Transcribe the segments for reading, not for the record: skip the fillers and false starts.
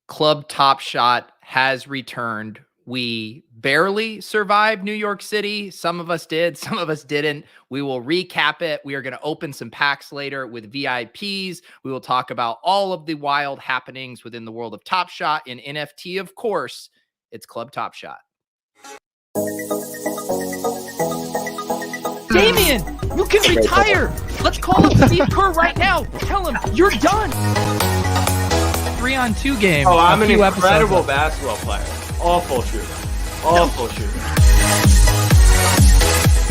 Club Top Shot has returned. We barely survived New York City. Some of us did, some of us didn't. We will recap it. We are going to open some packs later with VIPs. We will talk about all of the wild happenings within the world of Top Shot and NFT, of course. It's Club Top Shot. Davion, you can retire. Let's call up Steve Kerr right now. Tell him you're done. 3-on-2 game. Oh, I'm an incredible basketball player. Awful shooter. Awful shooter.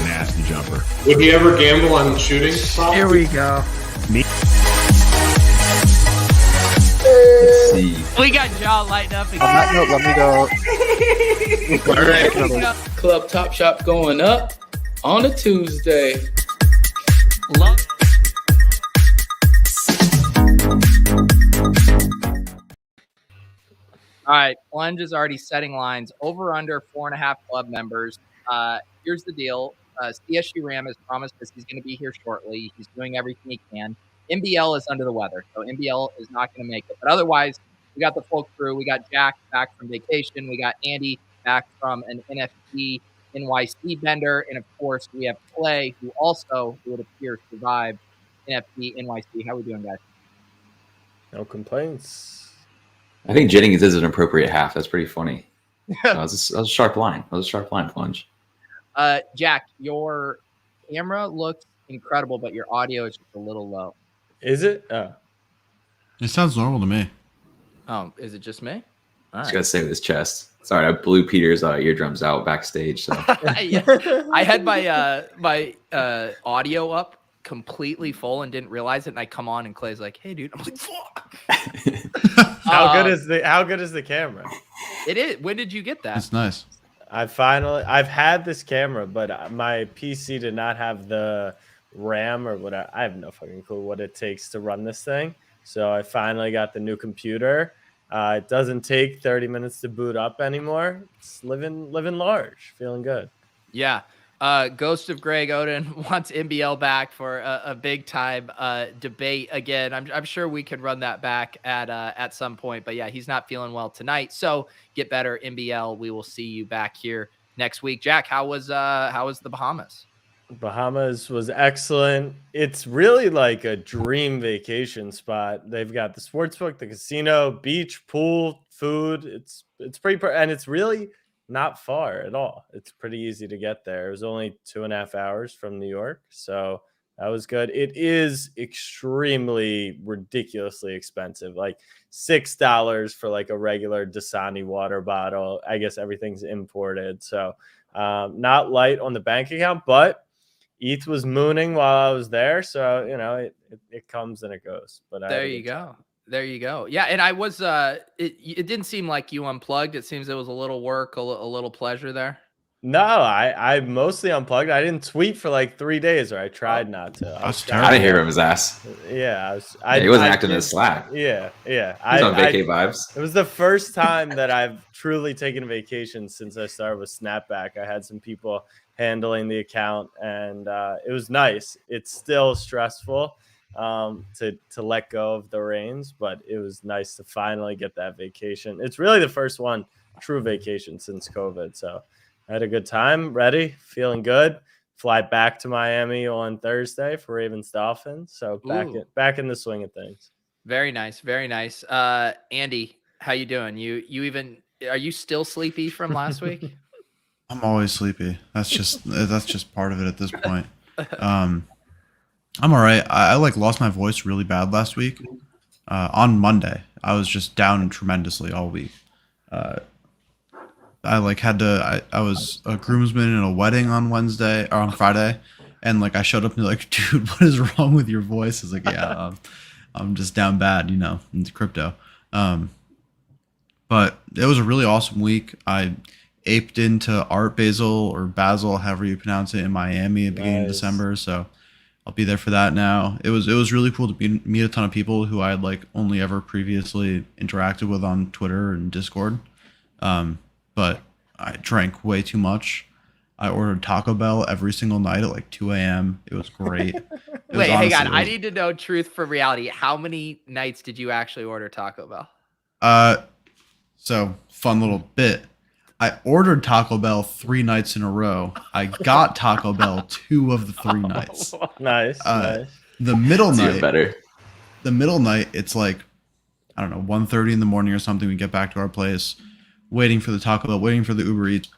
Nasty jumper. Would he ever gamble on shooting? Here we go. Me. Let's see. We got Jaw lighting up again. On that note, let me go. All right. Club Top Shop going up on a Tuesday. Love. All right, Plunge is already setting lines over under 4.5 club members. Here's the deal. CSU Ram has promised us he's going to be here shortly. He's doing everything he can. MBL is under the weather, so MBL is not going to make it. But otherwise, we got the full crew. We got Jack back from vacation. We got Andy back from an NFT NYC bender. And, of course, we have Clay, who also would appear survived NFT NYC. How are we doing, guys? No complaints. I think Jennings is an appropriate half. That's pretty funny. That was a sharp line. That was a sharp line, Plunge. Jack, your camera looks incredible, but your audio is just a little low. Is it? It sounds normal to me. Oh, is it just me? All Just right. gotta say with his chest. Sorry, I blew Peter's eardrums out backstage. So I had my audio up completely full and didn't realize it, and I come on and Clay's like, "Hey, dude," I'm like, "Fuck." How good is the camera? It is. When did you get that? It's nice. I've had this camera, but my PC did not have the RAM or whatever. I have no fucking clue what it takes to run this thing. So I finally got the new computer. It doesn't take 30 minutes to boot up anymore. It's living large, feeling good. Yeah. Ghost of Greg Oden wants MBL back for a big time debate again. I'm sure we could run that back at some point, but yeah, he's not feeling well tonight. So get better, MBL. We will see you back here next week. Jack, how was the Bahamas? Bahamas was excellent. It's really like a dream vacation spot. They've got the sportsbook, the casino, beach, pool, food. It's pretty and it's really not far at all. It's pretty easy to get there. It was only 2.5 hours from New York, so that was good. It is extremely ridiculously expensive, like $6 for like a regular Dasani water bottle. I guess everything's imported, so not light on the bank account, but ETH was mooning while I was there, so you know it comes and it goes. But there you go. There you go. Yeah, and I was it didn't seem like you unplugged. It seems it was a little work, a little pleasure there. No, I mostly unplugged. I didn't tweet for like 3 days, or I tried not to. I didn't hear him his ass. Yeah, he wasn't acting in Slack. Yeah. He's on vacay vibes. It was the first time that I've truly taken a vacation since I started with Snapback. I had some people handling the account, and it was nice. It's still stressful to let go of the reins, but it was nice to finally get that vacation. It's really the first one true vacation since COVID, so I had a good time. Ready, feeling good. Fly back to Miami on Thursday for Ravens Dolphins, so back in the swing of things. Very nice, very nice. Andy, how you doing? Are you still sleepy from last week? I'm always sleepy. That's just part of it at this point. I'm all right. I lost my voice really bad last week. On Monday, I was just down tremendously all week. I was a groomsman in a wedding on Wednesday or on Friday, and I showed up and they're like, "Dude, what is wrong with your voice?" I was like, "Yeah, I'm just down bad, into crypto." But it was a really awesome week. I aped into Art Basel, however you pronounce it, in Miami at the beginning of December. So I'll be there for that now. It was really cool to meet a ton of people who I had only ever previously interacted with on Twitter and Discord. But I drank way too much. I ordered Taco Bell every single night at 2 a.m. It was great. Wait, hang on. I need to know truth from reality. How many nights did you actually order Taco Bell? So fun little bit. I ordered Taco Bell 3 nights in a row. I got Taco Bell 2 of the 3 nights. Nice. The middle It's even night, better. it's like, I don't know, 1:30 in the morning or something. We get back to our place, waiting for the Taco Bell, waiting for the Uber Eats.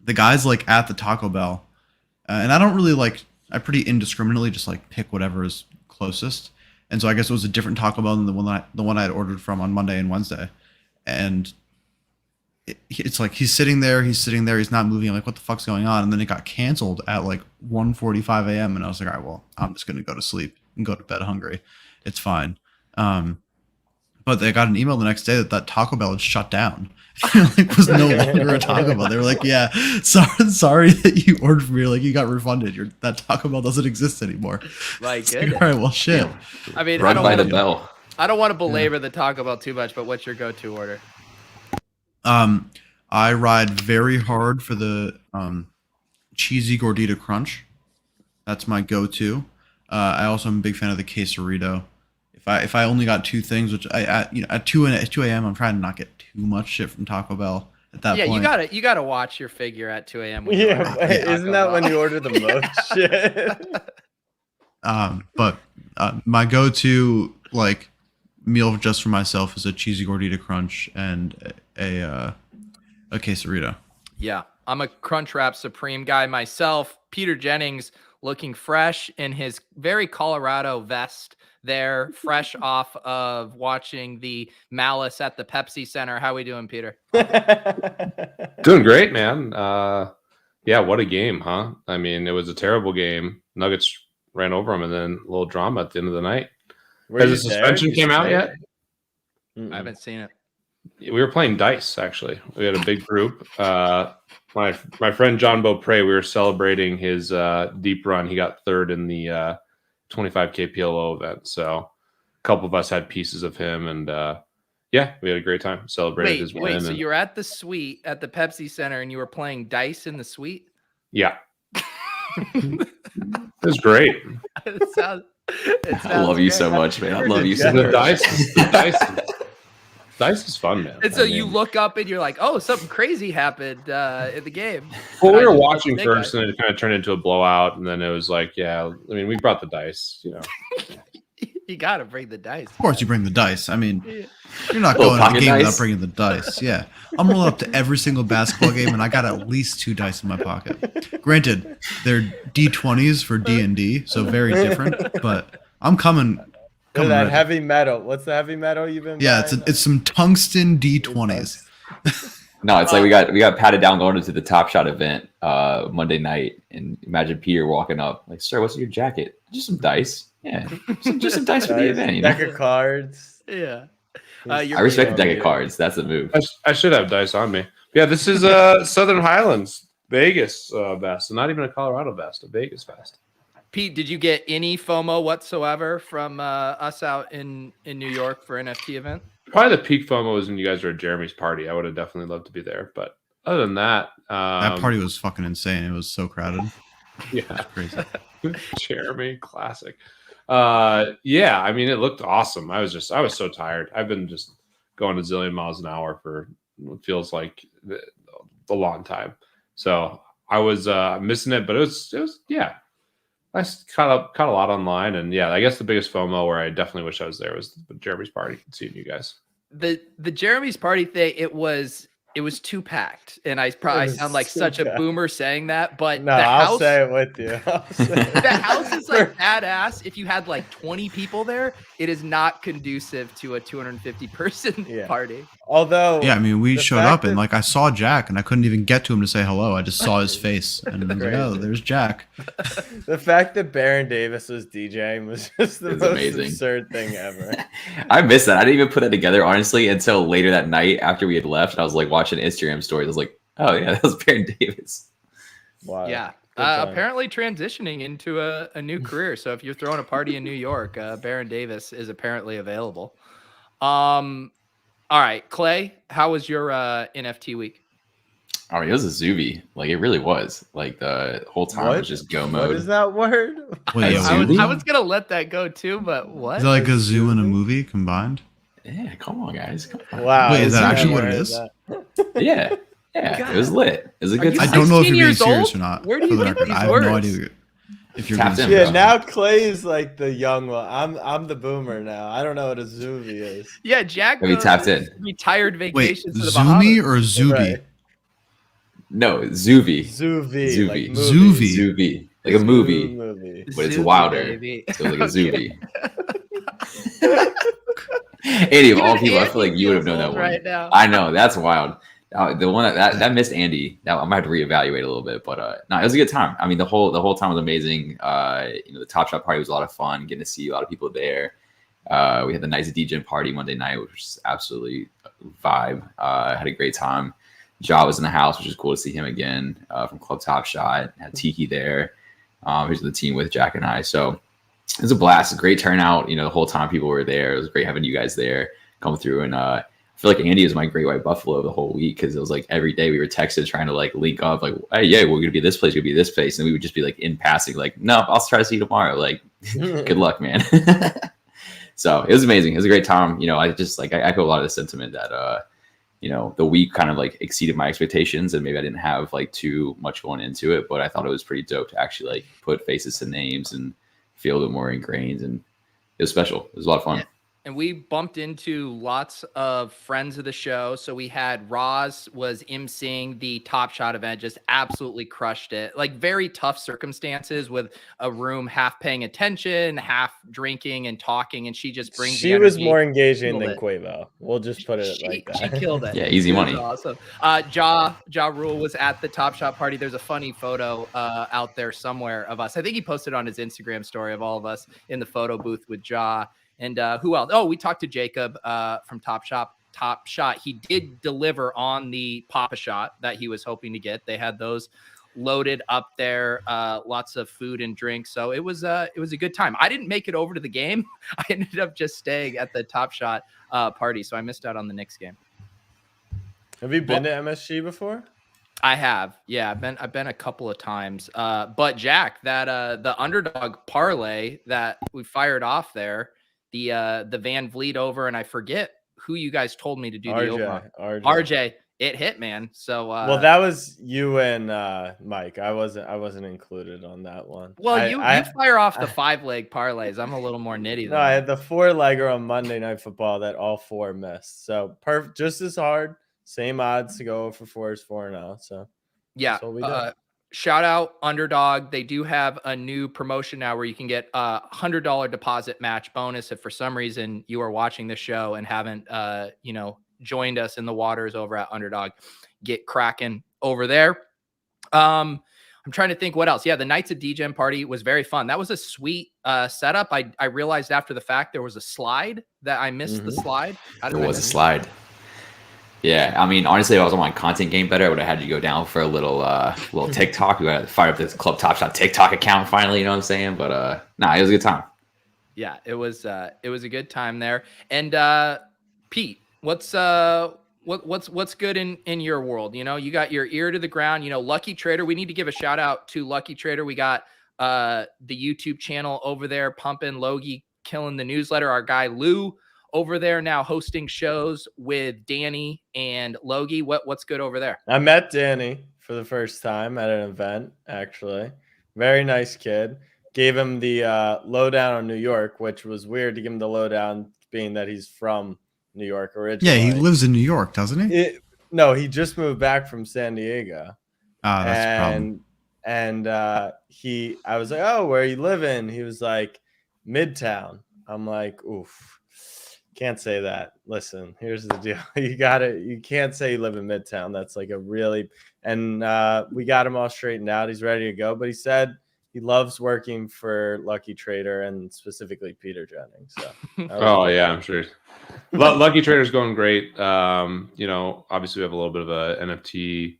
The guy's like at the Taco Bell, and I don't really like. I pretty indiscriminately just like pick whatever is closest. And so I guess it was a different Taco Bell than the one I had ordered from on Monday and Wednesday. And it's like he's sitting there, he's not moving. I'm like, what the fuck's going on? And then it got canceled at like 1:45 a.m. And I was like, all right, well, I'm just gonna go to sleep and go to bed hungry. It's fine. But they got an email the next day that Taco Bell had shut down. It was no longer a Taco Bell. They were like, yeah, sorry that you ordered from me. Like, you got refunded. That Taco Bell doesn't exist anymore. My goodness. Like, all right, well, shit. I mean, Run by the bell. I don't want to belabor the Taco Bell too much, but what's your go-to order? I ride very hard for the cheesy gordita crunch. That's my go-to. I also am a big fan of the quesarito. If I only got 2 things, which at 2 a.m. I'm trying to not get too much shit from Taco Bell at that point. Yeah, you gotta watch your figure at 2 a.m. Yeah, isn't that when you order the most shit? But my go-to like meal just for myself is a cheesy gordita crunch and a quesarito. Yeah, I'm a Crunchwrap Supreme guy myself. Peter Jennings looking fresh in his very Colorado vest there, fresh off of watching the Malice at the Pepsi Center. How we doing, Peter? Doing great, man. Yeah, what a game, huh? I mean, it was a terrible game. Nuggets ran over them, and then a little drama at the end of the night. Has the suspension came out yet? I haven't seen it. We were playing dice, actually. We had a big group. My friend John Beaupre, we were celebrating his deep run. He got 3rd in the 25K PLO event. So a couple of us had pieces of him, and yeah, we had a great time. Celebrated his win. Wait, so you're at the suite at the Pepsi Center, and you were playing dice in the suite? Yeah. It was great. It sounds I love you so much, man. I love you so The much. dice is fun, man. And so you look up and you're like, oh, something crazy happened in the game. Well, we were watching first, and it kind of turned into a blowout, and then it was like, yeah, I mean, we brought the dice, you know. You got to bring the dice. Of course you bring the dice. I mean, you're not going to the game without bringing the dice. Yeah. I'm rolling up to every single basketball game, and I got at least 2 dice in my pocket. Granted, they're D20s for D&D, so very different, but I'm coming that ready. heavy metal. What's the heavy metal you've been Yeah, buying? it's some tungsten D20s. No, it's like we got patted down going into the Top Shot event Monday night, and imagine Peter walking up like, "Sir, what's in your jacket?" Just some dice. Yeah, just some dice for the event. You know? Deck of cards. Yeah. I respect the deck of cards. That's a move. I should have dice on me. Yeah, this is Southern Highlands, Vegas vest, not even a Colorado vest, a Vegas vest. Pete, did you get any FOMO whatsoever from us out in New York for NFT event? Probably the peak FOMO was when you guys were at Jeremy's party. I would have definitely loved to be there. But other than that, That party was fucking insane. It was so crowded. Yeah, Crazy. Jeremy, classic. Yeah, I mean, it looked awesome. I was so tired. I've been just going a zillion miles an hour for what feels like a long time. So I was missing it, but it was yeah. I caught a lot online, and yeah, I guess the biggest FOMO where I definitely wish I was there was Jeremy's party, seeing you guys. The Jeremy's party thing, it was too packed, and I probably sound like such a boomer saying that, but no, I'll say it with you. The house is like badass. If you had like 20 people there, it is not conducive to a 250 person party. Although, yeah, I mean, we showed up and like I saw Jack, and I couldn't even get to him to say hello. I just saw his face, and I was like, "Oh, there's Jack." The fact that Baron Davis was DJing was just the most amazing. Absurd thing ever. I missed that. I didn't even put that together, honestly, until later that night after we had left. I was like watching Instagram stories. I was like, "Oh yeah, that was Baron Davis." Wow. Yeah. Apparently transitioning into a new career. So if you're throwing a party in New York, Baron Davis is apparently available. All right, Clay, how was your NFT week? I mean, it was a zoovie. Like, it really was. Like, the whole time was just go mode. What is that word? Wait, I was going to let that go too, but what? Is it like a zoo and a movie combined? Yeah, come on, guys. Come on. Wow. Wait, is that actually what it aware of is? that. Yeah. Yeah, it was lit. It was a good you I time. don't know if you're being 16 serious years or not. Where do For you the get record, these I have no words? idea if you're Tapped being in, serious. Yeah, now Clay is like the young one. I'm the boomer now. I don't know what a Zuvi is. Yeah, Jack Maybe goes tapped in. retired Wait, vacations to the Zumi Bahamas. or Zubi? Right. No, Zuvi. Zuvi. Like Zuvi. movie. Zuvi. Zuvi. Like a movie, Movie. but it's Zuvi, wilder. baby. So it's like a Okay. Zuvi. Andy, of all Even people, I feel Andy like you would have feels known that old one. right now. I know, that's wild. The one that missed Andy. That I might have to reevaluate a little bit, but no, it was a good time. I mean, the whole time was amazing. The Top Shot party was a lot of fun. Getting to see a lot of people there. We had the nice DJ party Monday night, which was absolutely vibe. Had a great time. Ja was in the house, which is cool to see him again from Club Top Shot. Had Tiki there. He's the team with Jack and I. So it was a blast. A great turnout. The whole time people were there. It was great having you guys there come through. And I feel like Andy was my great white buffalo the whole week because it was like every day we were texted trying to like link up, like, hey, yeah, we're gonna be this place, we're gonna be this place, and we would just be like in passing, like, no, I'll try to see you tomorrow. Like, good luck, man. So it was amazing. It was a great time. I just like I echo a lot of the sentiment that the week kind of like exceeded my expectations, and maybe I didn't have like too much going into it, but I thought it was pretty dope to actually like put faces to names and feel a bit more ingrained, and it was special. It was a lot of fun. Yeah. And we bumped into lots of friends of the show. So we had Roz was emceeing the Top Shot event, just absolutely crushed it. Like very tough circumstances with a room half paying attention, half drinking and talking, and she just brings. She was more engaging than Quavo. We'll just put it like that. She killed it. Yeah, easy money. Awesome. Ja Rule was at the Top Shot party. There's a funny photo out there somewhere of us. I think he posted on his Instagram story of all of us in the photo booth with Ja. And who else? Oh, we talked to Jacob from Top Shot. He did deliver on the Papa Shot that he was hoping to get. They had those loaded up there, lots of food and drinks. So it was a good time. I didn't make it over to the game. I ended up just staying at the Top Shot party, so I missed out on the Knicks game. Have you been to MSG before? I have. Yeah, I've been a couple of times. But Jack, that the underdog parlay that we fired off there. The Van Vliet over, and I forget who you guys told me to do the over. RJ, it hit, man. So well, that was you and Mike. I wasn't included on that one. Well, you fire off the 5-leg parlays. I'm a little more nitty. No, I had the 4-legger on Monday Night Football that all 4 missed. So perfect, just as hard, same odds to go for 4 as 4-0. So yeah, that's what we did. Shout out Underdog. They do have a new promotion now where you can get a $100 deposit match bonus if for some reason you are watching the show and haven't, joined us in the waters over at Underdog. Get cracking over there. I'm trying to think what else. Yeah, the Knights of DGen party was very fun. That was a sweet setup. I realized after the fact there was a slide that I missed the slide. There was a slide. Yeah, I mean, honestly, if I was on my content game better, I would have had you go down for a little TikTok. We got to fire up this Club Top Shot TikTok account finally. You know what I'm saying? But it was a good time. Yeah, it was a good time there. And Pete, what's good in your world? You got your ear to the ground. Lucky Trader. We need to give a shout out to Lucky Trader. We got the YouTube channel over there pumping. Logie killing the newsletter. Our guy Lou over there now hosting shows with Danny and Logie. What's good over there? I met Danny for the first time at an event, actually. Very nice kid. Gave him the lowdown on New York, which was weird to give him the lowdown being that he's from New York originally. Yeah, he lives in New York, doesn't he? No, he just moved back from San Diego. Oh, that's a problem. And I was like, oh, where are you living? He was like, Midtown. I'm like, oof. Can't say that. Listen, here's the deal. You can't say you live in Midtown. That's like we got him all straightened out. He's ready to go. But he said he loves working for Lucky Trader and specifically Peter Jennings. So yeah, I'm sure. Lucky Trader's going great. Obviously we have a little bit of a NFT,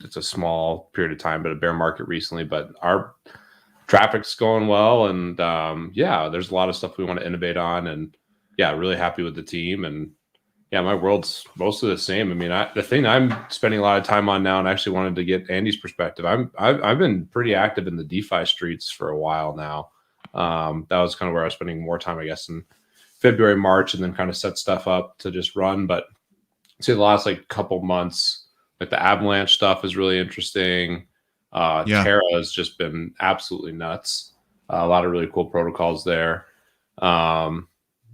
it's a small period of time, but a bear market recently, but our traffic's going well, and there's a lot of stuff we want to innovate on, and really happy with the team, and my world's mostly the same. I mean, the thing I'm spending a lot of time on now, and I actually wanted to get Andy's perspective. I've been pretty active in the DeFi streets for a while now. That was kind of where I was spending more time, I guess, in February, March, and then kind of set stuff up to just run. But I'd say the last like couple months, like the Avalanche stuff is really interesting. Terra has just been absolutely nuts. A lot of really cool protocols there.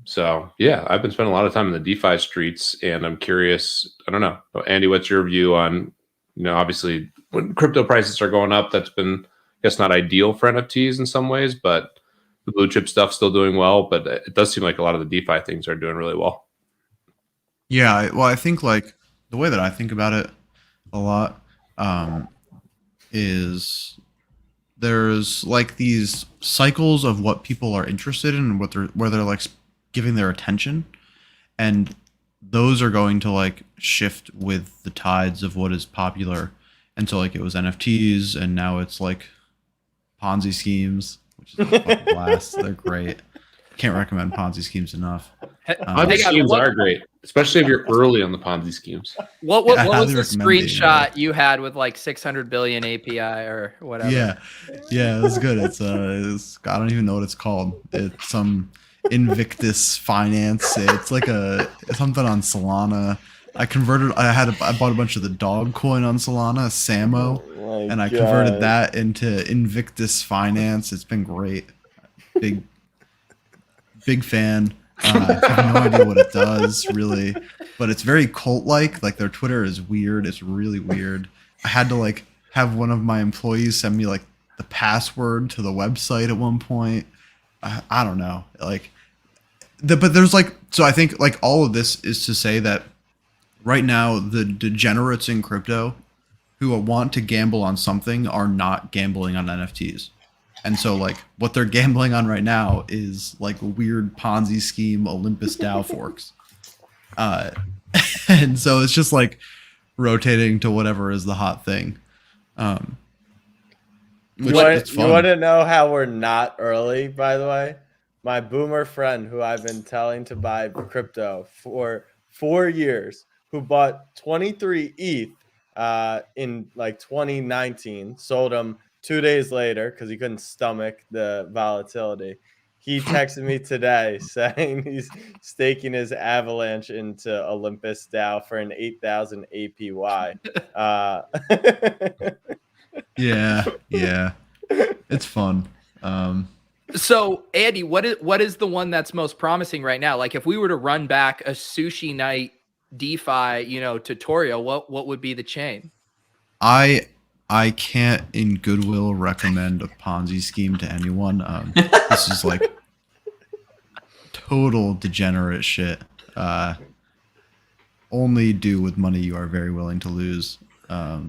So yeah, I've been spending a lot of time in the DeFi streets, and I'm curious. I don't know, Andy, what's your view on, obviously when crypto prices are going up, that's been, I guess, not ideal for NFTs in some ways, but the blue chip stuff's still doing well. But it does seem like a lot of the DeFi things are doing really well. Yeah, well, I think like the way that I think about it a lot is there's like these cycles of what people are interested in and where they're like giving their attention, and those are going to like shift with the tides of what is popular. And so like it was NFTs, and now it's like Ponzi schemes, which is a fucking blast. They're great. Can't recommend Ponzi schemes enough. Ponzi schemes are great, especially if you're early on the Ponzi schemes. What was the screenshot you had with like 600 billion API or whatever? Yeah, it was good. It's I don't even know what it's called. It's some Invictus Finance. It's like something on Solana. I bought a bunch of the dog coin on Solana, Samo, and I converted that into Invictus Finance. It's been great. Big fan. I have no idea what it does really, but it's very cult-like. Like their Twitter is weird. It's really weird. I had to like have one of my employees send me like the password to the website at one point. I don't know. But there's like, so I think like all of this is to say that right now the degenerates in crypto who want to gamble on something are not gambling on NFTs. And so like what they're gambling on right now is like weird Ponzi scheme Olympus DAO forks. And so it's just like rotating to whatever is the hot thing. You want to know how we're not early, by the way? My boomer friend who I've been telling to buy crypto for 4 years, who bought 23 ETH in like 2019, sold them 2 days later because he couldn't stomach the volatility. He texted me today saying he's staking his Avalanche into Olympus DAO for an 8,000 APY. Yeah. It's fun. So, Andy, what is the one that's most promising right now? Like if we were to run back a sushi night DeFi, tutorial, what would be the chain? I can't in goodwill recommend a Ponzi scheme to anyone. This is like total degenerate shit. Only do with money you are very willing to lose. I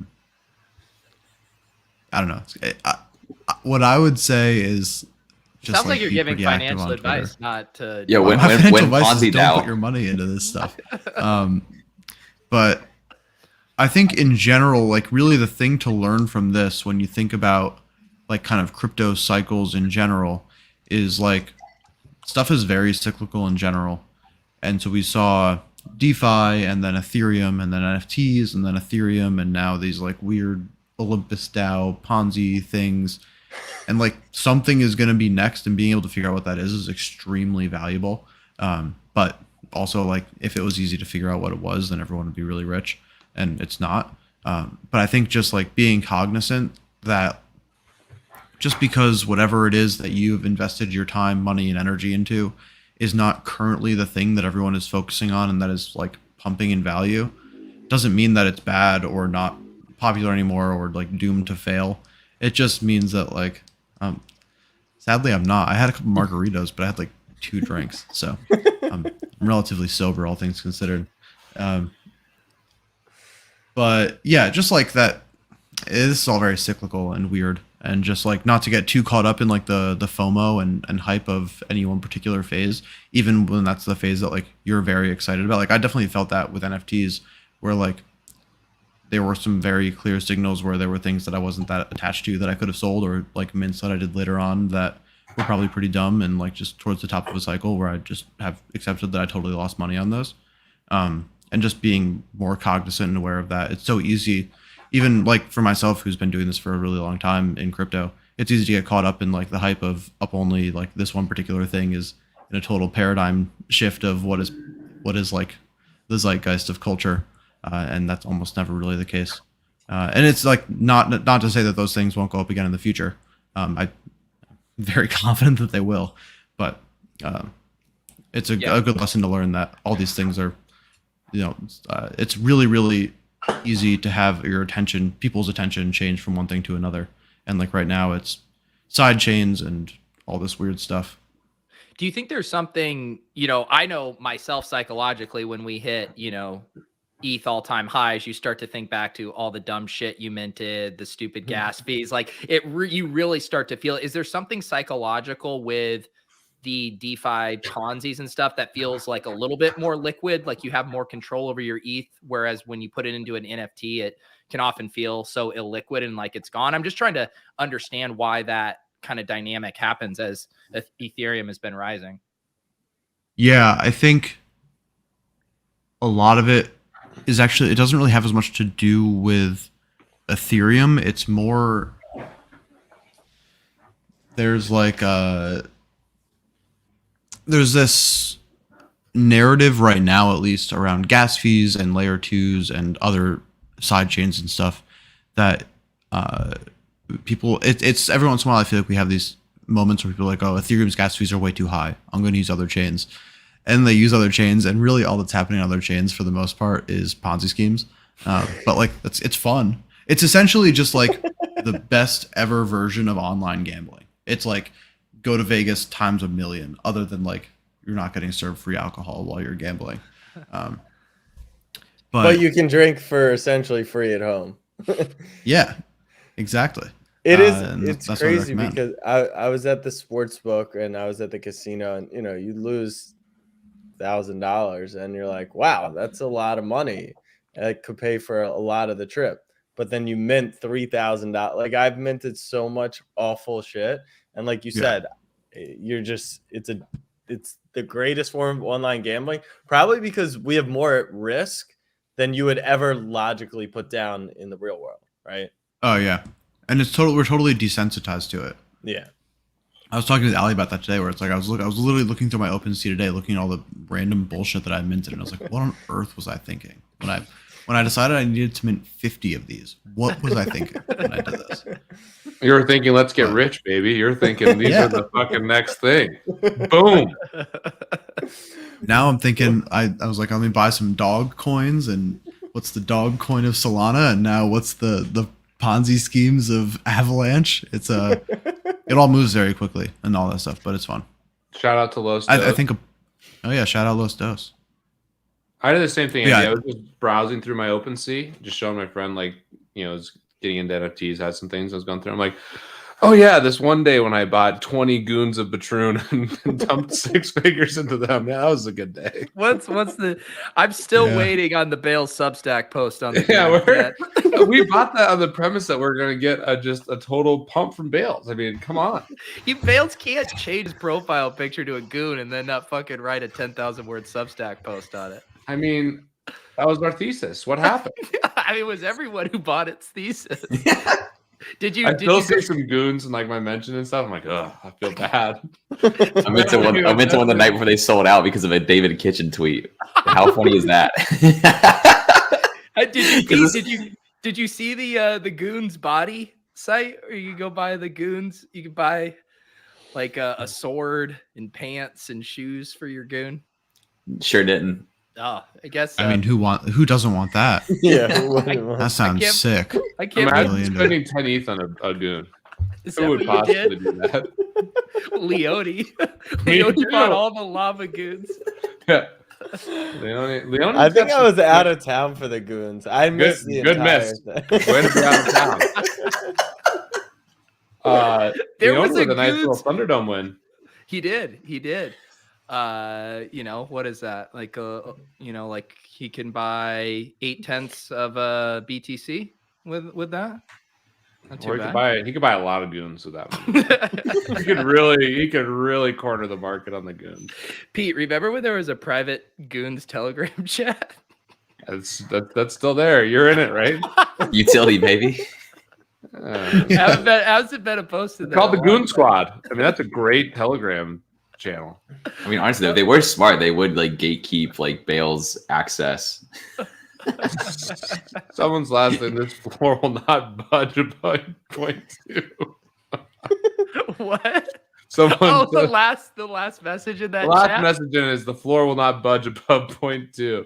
don't know. What I would say is just sounds like you're giving financial advice, not to. Yeah, when Ponzi don't put your money into this stuff. But I think in general, like really the thing to learn from this when you think about like kind of crypto cycles in general is like stuff is very cyclical in general. And so we saw DeFi and then Ethereum and then NFTs and then Ethereum and now these like weird Olympus DAO Ponzi things. And like something is going to be next, and being able to figure out what that is extremely valuable. But also like if it was easy to figure out what it was, then everyone would be really rich. And it's not. But I think just like being cognizant that just because whatever it is that you've invested your time, money, and energy into is not currently the thing that everyone is focusing on and that is like pumping in value, doesn't mean that it's bad or not popular anymore or like doomed to fail. It just means that like, sadly I'm not. I had a couple margaritas, but I had like 2 drinks. So I'm relatively sober, all things considered. But yeah, just like that, this is all very cyclical and weird, and just like not to get too caught up in like the FOMO and hype of any one particular phase, even when that's the phase that like you're very excited about. Like I definitely felt that with NFTs, where like there were some very clear signals where there were things that I wasn't that attached to that I could have sold, or like mints that I did later on that were probably pretty dumb, and like just towards the top of a cycle where I just have accepted that I totally lost money on those. And just being more cognizant and aware of that. It's so easy, even like for myself, who's been doing this for a really long time in crypto, it's easy to get caught up in like the hype of up only like this one particular thing is in a total paradigm shift of what is like the zeitgeist of culture, and that's almost never really the case. And it's like not to say that those things won't go up again in the future. I'm very confident that they will, but it's a good lesson to learn that all these things are, it's really, really easy to have people's attention change from one thing to another. And like right now it's side chains and all this weird stuff. Do you think there's something, I know myself psychologically when we hit, ETH all-time highs, you start to think back to all the dumb shit you minted, the stupid gas fees, like you really start to feel, is there something psychological with the DeFi Ponzi's and stuff that feels like a little bit more liquid, like you have more control over your ETH, whereas when you put it into an NFT, it can often feel so illiquid and like it's gone? I'm just trying to understand why that kind of dynamic happens as Ethereum has been rising. Yeah, I think a lot of it is actually, it doesn't really have as much to do with Ethereum. It's more, there's like there's this narrative right now, at least around gas fees and layer 2s and other side chains and stuff that people, it's every once in a while I feel like we have these moments where people are like, oh, Ethereum's gas fees are way too high, I'm going to use other chains. And they use other chains, and really all that's happening on other chains for the most part is Ponzi schemes. But like it's fun. It's essentially just like the best ever version of online gambling. It's like go to Vegas times 1,000,000, other than like you're not getting served free alcohol while you're gambling. But you can drink for essentially free at home. Yeah, exactly. It is. It's crazy because I was at the sports book and I was at the casino, and you lose $1,000 and you're like, wow, that's a lot of money. It could pay for a lot of the trip. But then you mint $3,000. Like I've minted so much awful shit, and like you said, you're just it's the greatest form of online gambling, probably because we have more at risk than you would ever logically put down in the real world, right? Oh yeah, and we're totally desensitized to it. Yeah. I was talking to Ali about that today, where it's like I was literally looking through my OpenSea today, looking at all the random bullshit that I minted, and I was like, what on earth was I thinking when I decided I needed to mint 50 of these? What was I thinking when I did this? You were thinking, let's get rich, baby. You're thinking these are the fucking next thing. Boom. Now I'm thinking, I was like, let me buy some dog coins, and what's the dog coin of Solana, and now what's the Ponzi schemes of Avalanche? It's it all moves very quickly and all that stuff, but it's fun. Shout out to Los Dos. I think, oh yeah, shout out Los Dos. I did the same thing. Yeah. I was just browsing through my OpenSea, just showing my friend, like, was getting into NFTs, had some things I was going through. I'm like, oh yeah, this one day when I bought 20 goons of Patroon and dumped 6 figures into them. Yeah, that was a good day. What's the? I'm still waiting on the Bale Substack post on the. We bought that on the premise that we're going to get just a total pump from Bales. I mean, come on. Bales can't change his profile picture to a goon and then not fucking write a 10,000 word Substack post on it. I mean, that was our thesis. What happened? I mean, it was everyone who bought its thesis. Did you see some goons in like my mention and stuff? I'm like, oh, I feel bad. I meant to one the night before they sold out because of a David Kitchen tweet. How funny is that? Did you see the goons body site, or you go buy the goons? You can buy like a sword and pants and shoes for your goon. Sure didn't. Oh, I guess. I mean, who doesn't want that? Yeah, that sounds sick. I can't imagine spending 10 ETH on a goon. Who would possibly do that? Leone bought all the lava goons. Yeah. Leone I think I was out of town for the goons. I missed the entire miss. Way to be out of town. There was a nice little Thunderdome win. He did. What is that? Like like he can buy 8/10 of a BTC with that. Not too bad. He could buy a lot of goons with that money. he could really corner the market on the goons. Pete, remember when there was a private goons Telegram chat? That's still there. You're in it, right? Utility, baby. Hasn't been posted. Called the Goon Squad. I mean, that's a great Telegram channel. I mean, honestly, if they were smart, they would like gatekeep like Bale's access. Someone's last name. This floor will not budge above 0.2. What? Someone. Oh, the last message in that the last chat? message in it is the floor will not budge above 0.2.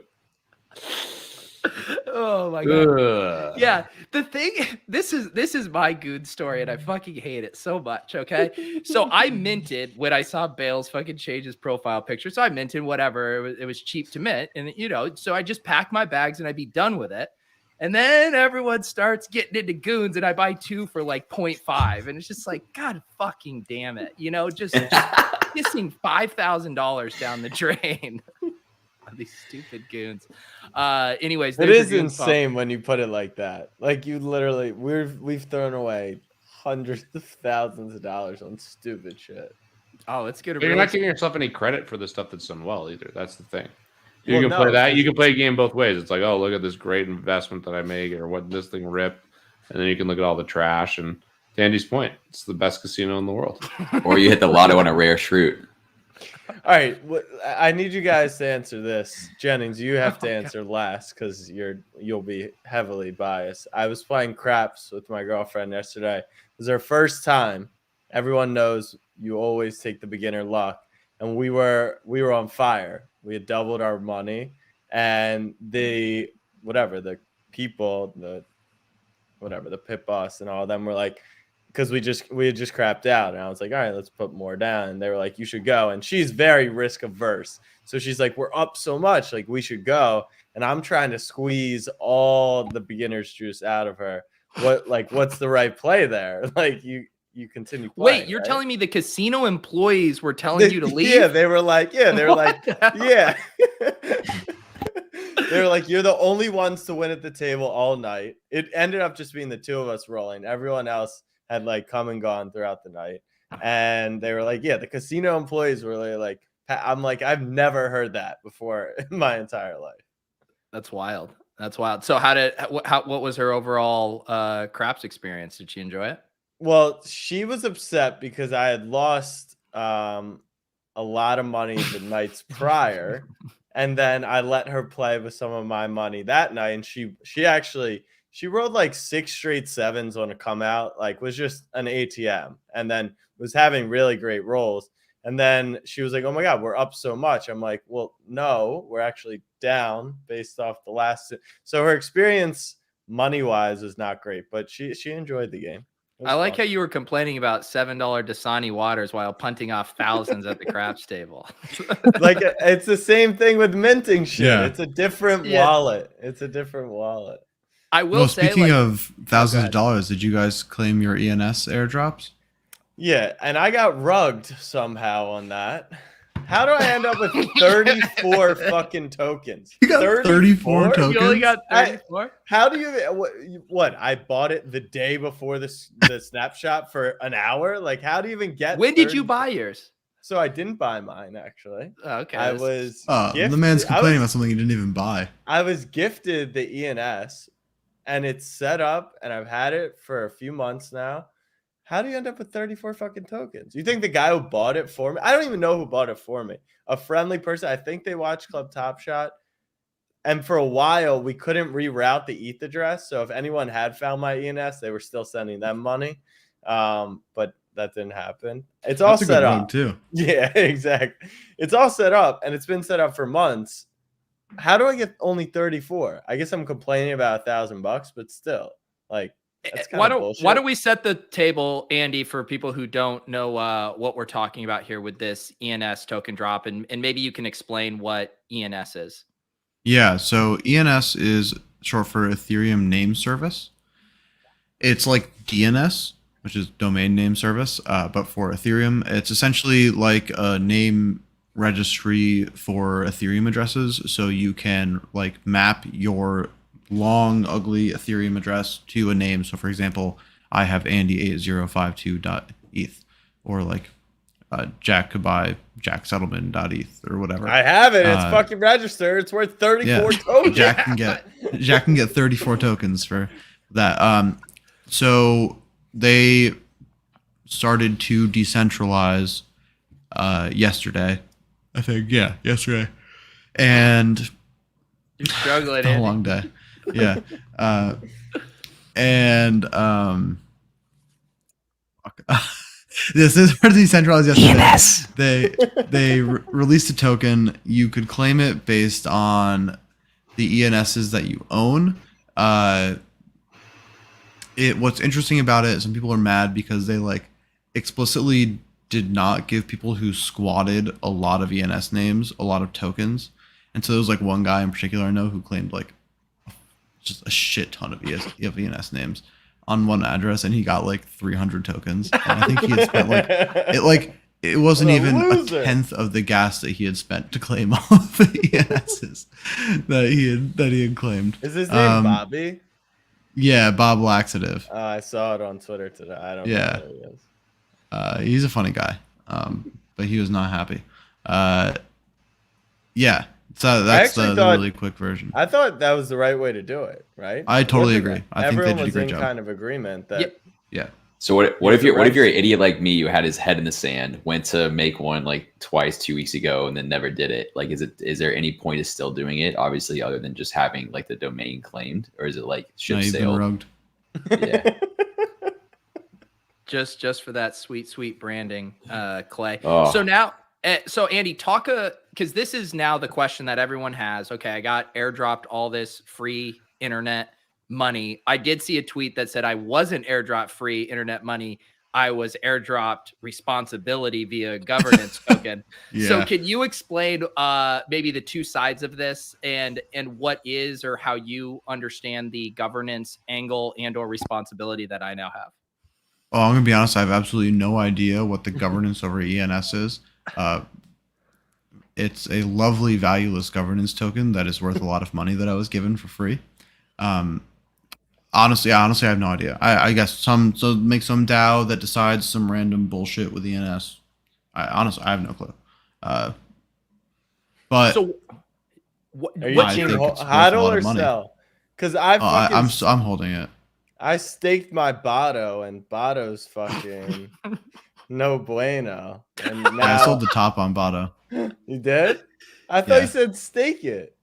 Oh my god. Ugh. Yeah, the thing, this is my Goon story, and I fucking hate it so much. Okay, so I minted when I saw Bale's fucking change his profile picture. So I minted whatever, it was cheap to mint, and so I just pack my bags and I'd be done with it. And then everyone starts getting into Goons, and I buy 2 for like 0.5, and it's just like, God fucking damn it, just pissing $5,000 down the drain. These stupid Goons. Anyways, it is insane when you put it like that. Like you literally, we've thrown away hundreds of thousands of dollars on stupid shit. Oh, let's get. But you're not giving yourself any credit for the stuff that's done well either. That's the thing. You Well, can play no, that. You can play a game both ways. It's like, oh, look at this great investment that I made, or what this thing ripped, and then you can look at all the trash. And to Andy's point, it's the best casino in the world. Or you hit the lotto on a rare shroot. All right, I need you guys to answer this. Jennings, you have to answer last because you'll be heavily biased. I was playing craps with my girlfriend yesterday. It was our first time. Everyone knows you always take the beginner luck, and we were on fire. We had doubled our money, and the people, the pit boss and all of them were like, because we had just crapped out, and I was like, all right, let's put more down. And they were like, you should go. And she's very risk averse, so she's like, we're up so much, like we should go. And I'm trying to squeeze all the beginner's juice out of her. What's the right play there? Like you continue playing. Wait, you're right? telling me the casino employees were telling you to leave? Yeah, they were like, yeah. They were like, you're the only ones to win at the table all night. It ended up just being the 2 of us rolling. Everyone else had like come and gone throughout the night. And they were like, yeah, the casino employees were really like, I'm like, I've never heard that before in my entire life. That's wild. So what was her overall craps experience? Did she enjoy it? Well, she was upset because I had lost a lot of money the nights prior, and then I let her play with some of my money that night, and she rolled like 6 straight 7s on a come out, like was just an ATM, and then was having really great rolls. And then she was like, oh my God, we're up so much. I'm like, well, no, we're actually down based off the last. So her experience money-wise was not great, but she enjoyed the game. I like how you were complaining about $7 Dasani waters while punting off thousands at the craps table. Like it's the same thing with minting shit. Yeah. It's a different wallet. It's a different wallet. I will say, speaking of thousands of dollars, did you guys claim your ENS airdrops? Yeah, and I got rugged somehow on that. How do I end up with 34 fucking tokens? You got 34 tokens? You only got 34? How do you what? I bought it the day before the snapshot for an hour. Like, how do you even get? When did you buy yours? So I didn't buy mine actually. Oh, okay. I was. The man's complaining about something he didn't even buy. I was gifted the ENS, and it's set up, and I've had it for a few months now. How do you end up with 34 fucking tokens? You think the guy who bought it for me? I don't even know who bought it for me. A friendly person. I think they watched Club Top Shot. And for a while, we couldn't reroute the ETH address. So if anyone had found my ENS, they were still sending them money. But that didn't happen. It's all set up too. Yeah, exactly. It's all set up, and it's been set up for months. How do I get only 34? I guess I'm complaining about $1,000, but still, like. Why don't we set the table, Andy, for people who don't know what we're talking about here with this ENS token drop, and maybe you can explain what ENS is. Yeah, so ENS is short for Ethereum Name Service. It's like DNS, which is Domain Name Service, but for Ethereum. It's essentially like a name registry for Ethereum addresses, so you can like map your long, ugly Ethereum address to a name. So, for example, I have Andy8052.eth, or like Jack could buy jacksettlement.eth or whatever. I have it. It's fucking registered. It's worth 34 tokens. Jack can get 34 tokens for that. So they started to decentralize yesterday. I think, yeah, yesterday. And You're struggling. a long day. Yeah. This is for decentralized yesterday. ENS. They released a token. You could claim it based on the ENSs that you own. What's interesting about it, some people are mad because they like explicitly did not give people who squatted a lot of ENS names a lot of tokens. And so there was like one guy in particular I know who claimed like just a shit ton of ENS names on one address, and he got like 300 tokens. And I think he had spent it wasn't even a tenth of the gas that he had spent to claim all of the ENSs that he had claimed. Is his name Bobby? Yeah, Bob Laxative. I saw it on Twitter today. I don't know who he is. He's a funny guy, but he was not happy. Yeah, so that's the really quick version. I thought that was the right way to do it, right? I totally agree. I think they did a great job. Everyone was in kind of agreement that. Yeah. So what if you're an idiot like me who had his head in the sand, went to make one like twice 2 weeks ago and then never did it? Like, is there any point of still doing it? Obviously, other than just having like the domain claimed, or is it like ship sailed? Rugged. Yeah. just for that sweet branding, Clay. Oh. So now, so Andy, talk because this is now the question that everyone has. Okay, I got airdropped all this free internet money. I did see a tweet that said I wasn't airdrop free internet money. I was airdropped responsibility via governance token. Yeah. So can you explain maybe the two sides of this and what is or how you understand the governance angle and or responsibility that I now have? Oh, I'm gonna be honest. I have absolutely no idea what the governance over ENS is. It's a lovely, valueless governance token that is worth a lot of money that I was given for free. Honestly, I have no idea. I guess make some DAO that decides some random bullshit with ENS. I have no clue. But so are you hodl or sell? Because I'm holding it. I staked my Botto, and Botto's fucking no bueno. And now I sold the top on Botto. You did? I thought you said stake it.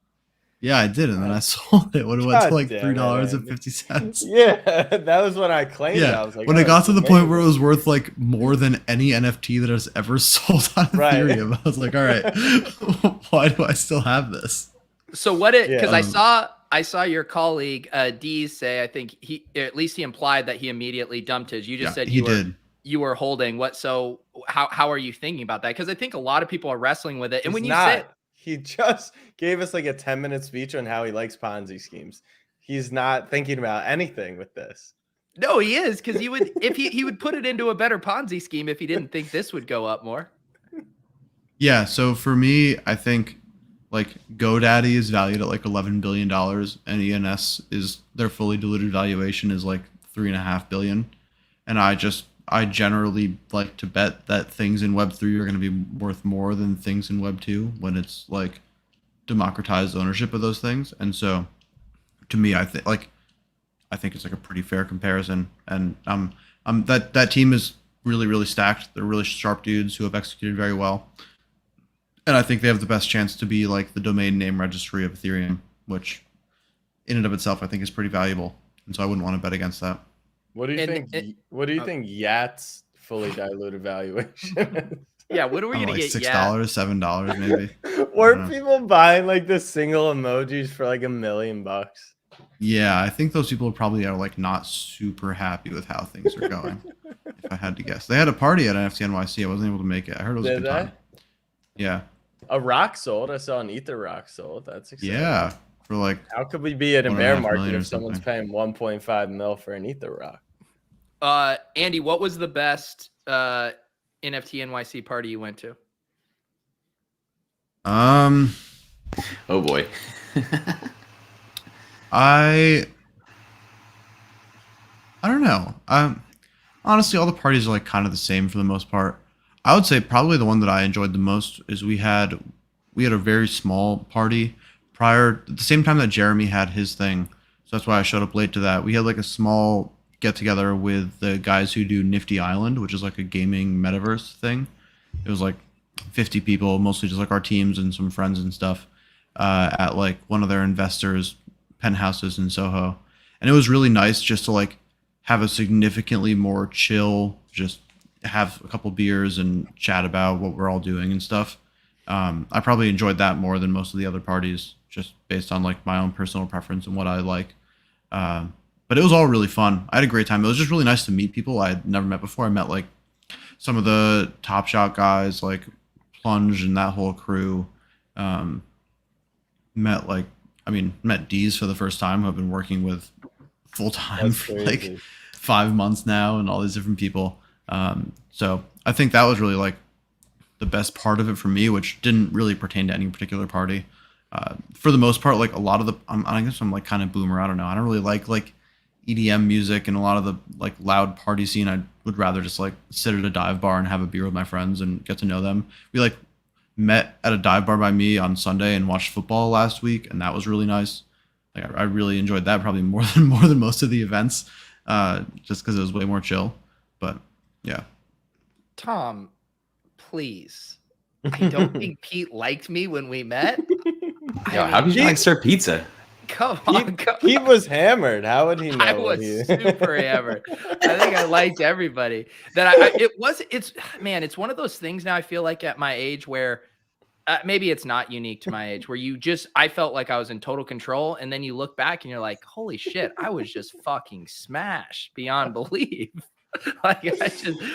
Yeah, I did, and then I sold it when it went to like $3.50. Yeah, that was when I claimed it. I was like, when it got to the point where it was worth like more than any NFT that has ever sold on Ethereum, I was like, all right, why do I still have this? So because I saw your colleague D say, I think he implied that he immediately dumped his. You just said you were holding what? So how are you thinking about that? Because I think a lot of people are wrestling with it. And when you say he just gave us like a 10-minute speech on how he likes Ponzi schemes. He's not thinking about anything with this. No, he is, because he would he would put it into a better Ponzi scheme if he didn't think this would go up more. Yeah, so for me, I think like GoDaddy is valued at like $11 billion, and ENS is their fully diluted valuation is like $3.5 billion. And I generally like to bet that things in Web3 are going to be worth more than things in Web2 when it's like democratized ownership of those things. And so to me, I think it's like a pretty fair comparison. And that team is really, really stacked. They're really sharp dudes who have executed very well. And I think they have the best chance to be like the domain name registry of Ethereum, which in and of itself, I think is pretty valuable. And so I wouldn't want to bet against that. What do you think? What do you think Yat's fully diluted valuation is? Yeah, what are we gonna get? $6, $7 maybe. Were people buying like the single emojis for like $1 million? Yeah, I think those people probably are like not super happy with how things are going. If I had to guess, they had a party at Nft Nyc. I wasn't able to make it. I heard it was a good time. Yeah. A rock sold. I saw an Ether rock sold. That's exciting. Yeah. For like, how could we be in a bear market if someone's paying 1.5 mil for an Ether rock? Andy, what was the best NFT NYC party you went to? Oh boy. I don't know. Honestly, all the parties are like kind of the same for the most part. I would say probably the one that I enjoyed the most is we had a very small party prior at the same time that Jeremy had his thing. So that's why I showed up late to that. We had like a small get together with the guys who do Nifty Island, which is like a gaming metaverse thing. It was like 50 people, mostly just like our teams and some friends and stuff, at like one of their investors' penthouses in Soho. And it was really nice just to like have a significantly more chill, just have a couple beers and chat about what we're all doing and stuff. I probably enjoyed that more than most of the other parties, just based on like my own personal preference and what I like. But it was all really fun. I had a great time. It was just really nice to meet people I had never met before. I met like some of the Top Shot guys, like Plunge and that whole crew. Met D's for the first time, who I've been working with full time for like 5 months now, and all these different people. So I think that was really like the best part of it for me, which didn't really pertain to any particular party. For the most part, like a lot of the, I guess I'm like kind of boomer. I don't know. I don't really like EDM music and a lot of the like loud party scene. I would rather just like sit at a dive bar and have a beer with my friends and get to know them. We like met at a dive bar by me on Sunday and watched football last week, and that was really nice. Like I really enjoyed that, probably more than most of the events, just because it was way more chill. But yeah. Tom, please. I don't think Pete liked me when we met. Yo, how did you like serve pizza? Come on. He was hammered. How would he know? I was super hammered. I think I liked everybody. It's one of those things now I feel like at my age where maybe it's not unique to my age, where I felt like I was in total control. And then you look back and you're like, holy shit, I was just fucking smashed beyond belief. Like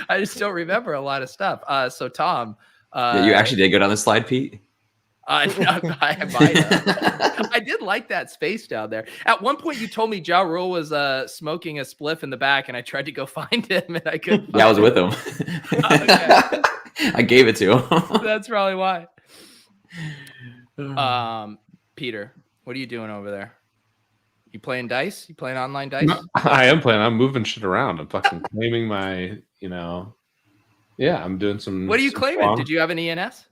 I just don't remember a lot of stuff. So Tom, yeah, you actually did go down the slide, Pete. I might have. I did like that space down there. At one point, you told me Ja Rule was smoking a spliff in the back, and I tried to go find him, and I couldn't. Yeah, I was with him. Okay. I gave it to him. That's probably why. Peter, what are you doing over there? You playing dice? You playing online dice? No, I am playing. I'm moving shit around. I'm fucking claiming my, yeah, I'm doing some. What are you claiming? Did you have an ENS?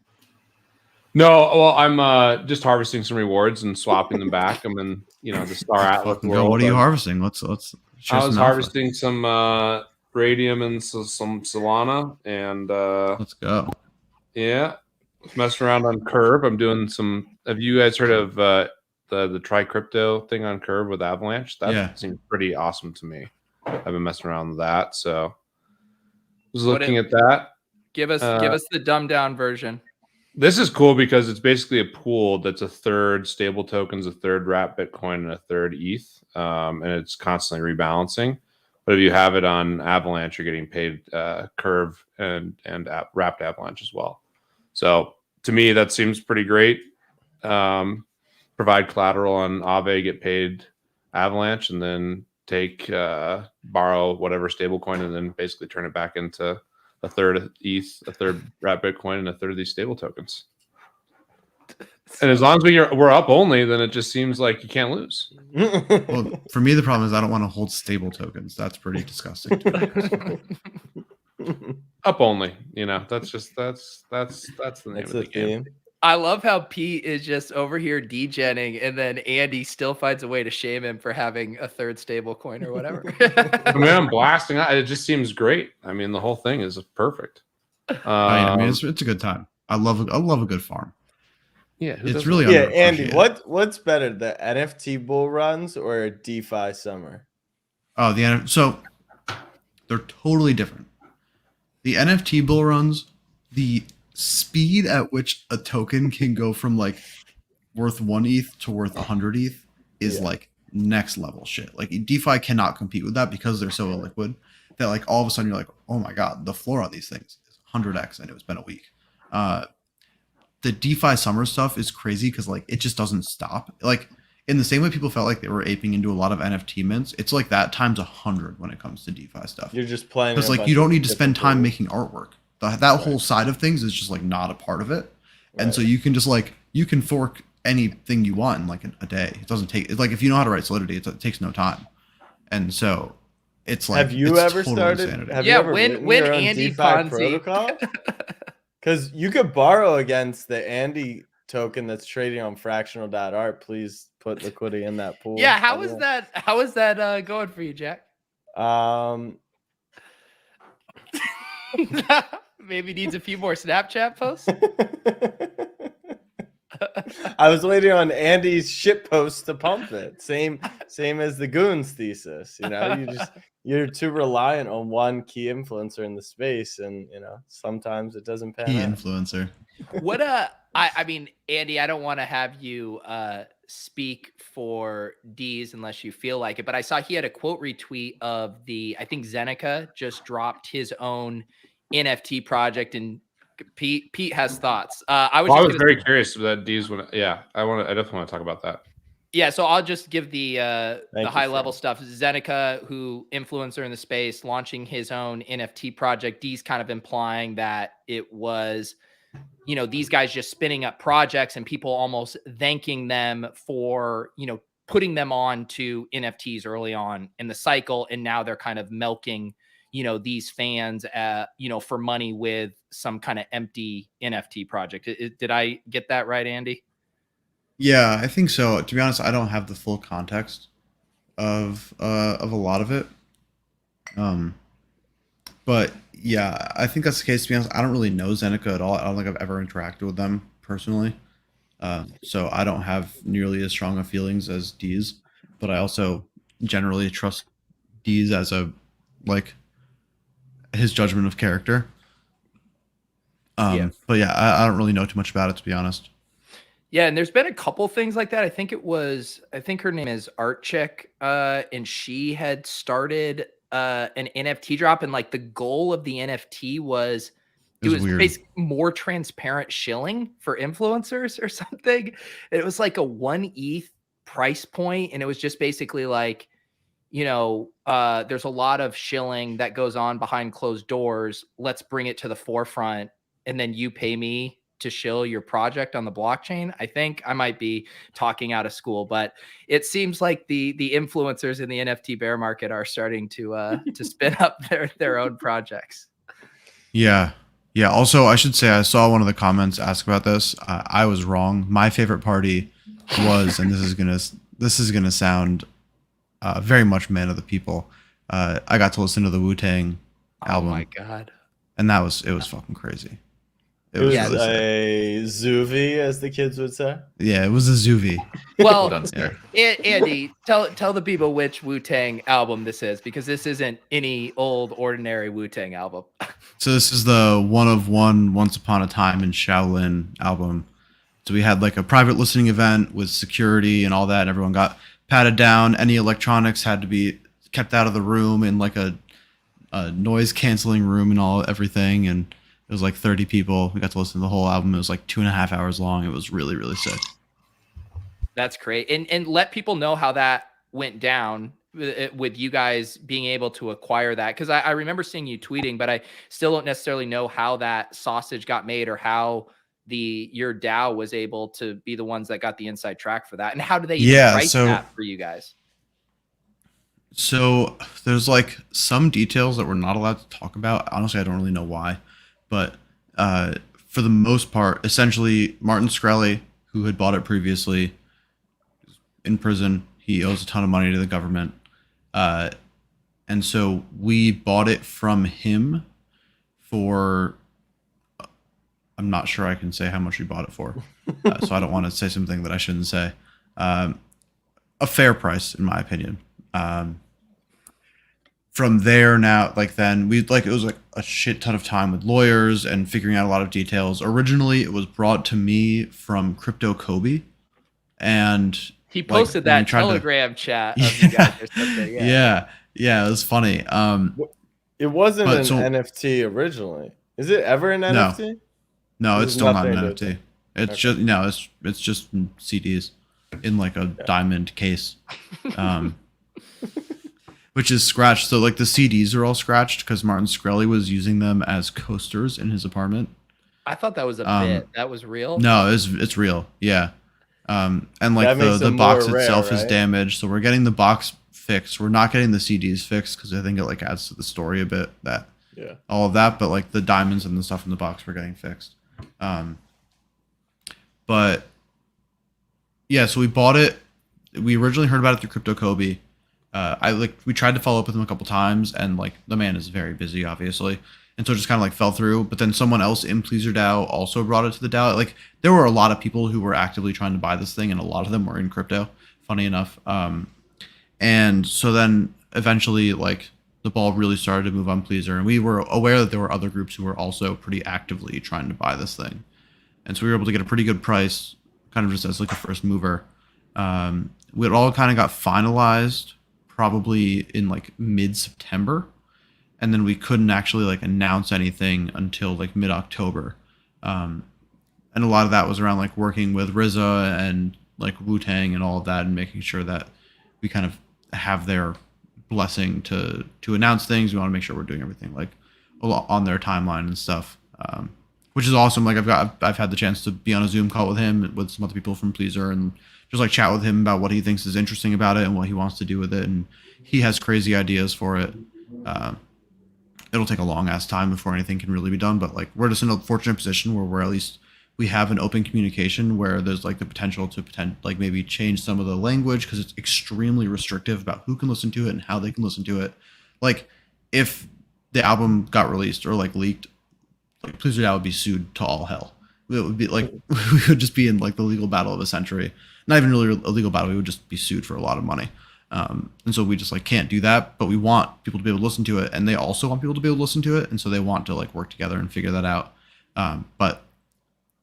No, well, I'm just harvesting some rewards and swapping them back. I'm in, the Star Atlas world. What are you harvesting? Let's. I was harvesting some radium and some Solana, and let's go. Yeah, messing around on Curve. I'm doing some. Have you guys heard of the Try Crypto thing on Curve with Avalanche? That seems pretty awesome to me. I've been messing around with that, so was looking at that. Give us the dumbed down version. This is cool because it's basically a pool that's a third stable tokens, a third wrapped Bitcoin, and a third ETH, and it's constantly rebalancing. But if you have it on Avalanche, you're getting paid Curve and wrapped Avalanche as well. So to me, that seems pretty great. Provide collateral on Aave, get paid Avalanche, and then borrow whatever stable coin, and then basically turn it back into a third ETH, a third wrapped Bitcoin, and a third of these stable tokens. And as long as we're up only, then it just seems like you can't lose. Well, for me, the problem is I don't want to hold stable tokens. That's pretty disgusting. Up only, that's the name of the game. I love how Pete is just over here degenning, and then Andy still finds a way to shame him for having a third stable coin or whatever. I'm blasting out. It just seems great. I mean, the whole thing is perfect. It's a good time. I love a good farm. Yeah, it's really Andy. What's better, the NFT bull runs or a DeFi summer? Oh, so they're totally different. The NFT bull runs, the speed at which a token can go from like worth 1 ETH to worth 100 ETH is like next level shit. Like DeFi cannot compete with that because they're so illiquid that like all of a sudden you're like, oh my god, the floor on these things is 100x and it's been a week. The DeFi summer stuff is crazy because like it just doesn't stop. Like in the same way people felt like they were aping into a lot of NFT mints, it's like that times 100 when it comes to DeFi stuff. You're just playing because like you don't need to spend time making artwork. That whole side of things is just like not a part of it. And so you can just like, you can fork anything you want in like a day. It doesn't take, it's like, if you know how to write Solidity, it takes no time. And so it's like, have you ever started? Have you ever when Andy protocol? Because you could borrow against the Andy token that's trading on fractional.art. Please put liquidity in that pool. Yeah. How is that going for you, Jack? Maybe needs a few more Snapchat posts. I was waiting on Andy's shit post to pump it. Same as the Goons thesis. You're too reliant on one key influencer in the space, and sometimes it doesn't pan Key out. influencer. What I mean, Andy, I don't want to have you speak for D's unless you feel like it, but I saw he had a quote retweet of I think Zeneca just dropped his own NFT project, and Pete has thoughts. I was very curious about D's when I definitely want to talk about that. Yeah, so I'll just give the high level stuff. Zeneca, who influencer in the space, launching his own NFT project. D's kind of implying that it was, these guys just spinning up projects and people almost thanking them for, putting them on to NFTs early on in the cycle. And now they're kind of milking, these fans, for money with some kind of empty NFT project. Did I get that right, Andy? Yeah, I think so. To be honest, I don't have the full context of a lot of it. But yeah, I think that's the case. To be honest, I don't really know Zeneca at all. I don't think I've ever interacted with them personally. So I don't have nearly as strong of feelings as D's, but I also generally trust D's as his judgment of character. But yeah, I don't really know too much about it, to be honest. Yeah, and there's been a couple things like that. I think her name is Art Chick, and she had started an NFT drop, and the goal of the NFT was basically more transparent shilling for influencers or something. And it was like a 1 ETH price point, and it was just basically there's a lot of shilling that goes on behind closed doors. Let's bring it to the forefront, and then you pay me to shill your project on the blockchain. I think I might be talking out of school, but it seems like the influencers in the NFT bear market are starting to spin up their own projects. Yeah. Also, I should say I saw one of the comments ask about this. I was wrong. My favorite party was, and this is gonna sound very much man of the people. I got to listen to the Wu-Tang album. Oh my god! And it was fucking crazy. It was a Zoovie, as the kids would say. Yeah, it was a Zoovie. Well, Andy, tell the people which Wu-Tang album this is, because this isn't any old ordinary Wu-Tang album. So this is the One of One Once Upon a Time in Shaolin album. So we had a private listening event with security and all that, and everyone got patted down. Any electronics had to be kept out of the room in a noise canceling room and everything, and it was 30 people. We got to listen to the whole album. It was 2.5 hours long. It was really, really sick. That's great. And let people know how that went down with you guys being able to acquire that. Because I remember seeing you tweeting, but I still don't necessarily know how that sausage got made or how your DAO was able to be the ones that got the inside track for that. And how do they write that for you guys? So there's some details that we're not allowed to talk about. Honestly, I don't really know why. But for the most part, essentially, Martin Shkreli, who had bought it previously, is in prison. He owes a ton of money to the government. And so we bought it from him for, I'm not sure I can say how much we bought it for. So I don't want to say something that I shouldn't say. A fair price, in my opinion. From there now, then it was a shit ton of time with lawyers and figuring out a lot of details. Originally, it was brought to me from Crypto Kobe, and he posted that Telegram chat of you guys or something. Yeah, it was funny. It wasn't an NFT originally. Is it ever an NFT? No, it's still not an NFT. It's just it's just CDs in a diamond case. Which is scratched. So the CDs are all scratched because Martin Shkreli was using them as coasters in his apartment. I thought that was a bit. That was real? No, it's real. Yeah. And the box itself is damaged. So we're getting the box fixed. We're not getting the CDs fixed because I think it adds to the story a bit, all of that. But the diamonds and the stuff in the box we're getting fixed. But yeah, so we bought it. We originally heard about it through Crypto Kobe. We tried to follow up with him a couple times, and the man is very busy, obviously. And so it just kind of like fell through. But then someone else in Pleaser DAO also brought it to the DAO. Like there were a lot of people who were actively trying to buy this thing, and a lot of them were in crypto, funny enough. And so then eventually like the ball really started to move on Pleaser, and we were aware that there were other groups who were also pretty actively trying to buy this thing. And so we were able to get a pretty good price, kind of just as like a first mover. It all kind of got finalized probably in like mid-September, and then we couldn't actually like announce anything until like mid-October. And a lot of that was around like working with RZA and like Wu-Tang and all of that, and making sure that we kind of have their blessing to announce things. We want to make sure we're doing everything like on their timeline and stuff, which is awesome. Like I've had the chance to be on a Zoom call with him, with some other people from Pleaser, and just like chat with him about what he thinks is interesting about it and what he wants to do with it. And he has crazy ideas for it. It'll take a long ass time before anything can really be done, but like we're just in a fortunate position where at least we have an open communication where there's like the potential to like maybe change some of the language, because it's extremely restrictive about who can listen to it and how they can listen to it. Like if the album got released or like leaked, like Pleaser DAO would be sued to all hell. It would be like we would just be in like the legal battle of a century. Not even really a legal battle. We would just be sued for a lot of money. And so we just like can't do that, but we want people to be able to listen to it, and they also want people to be able to listen to it, and so they want to like work together and figure that out. But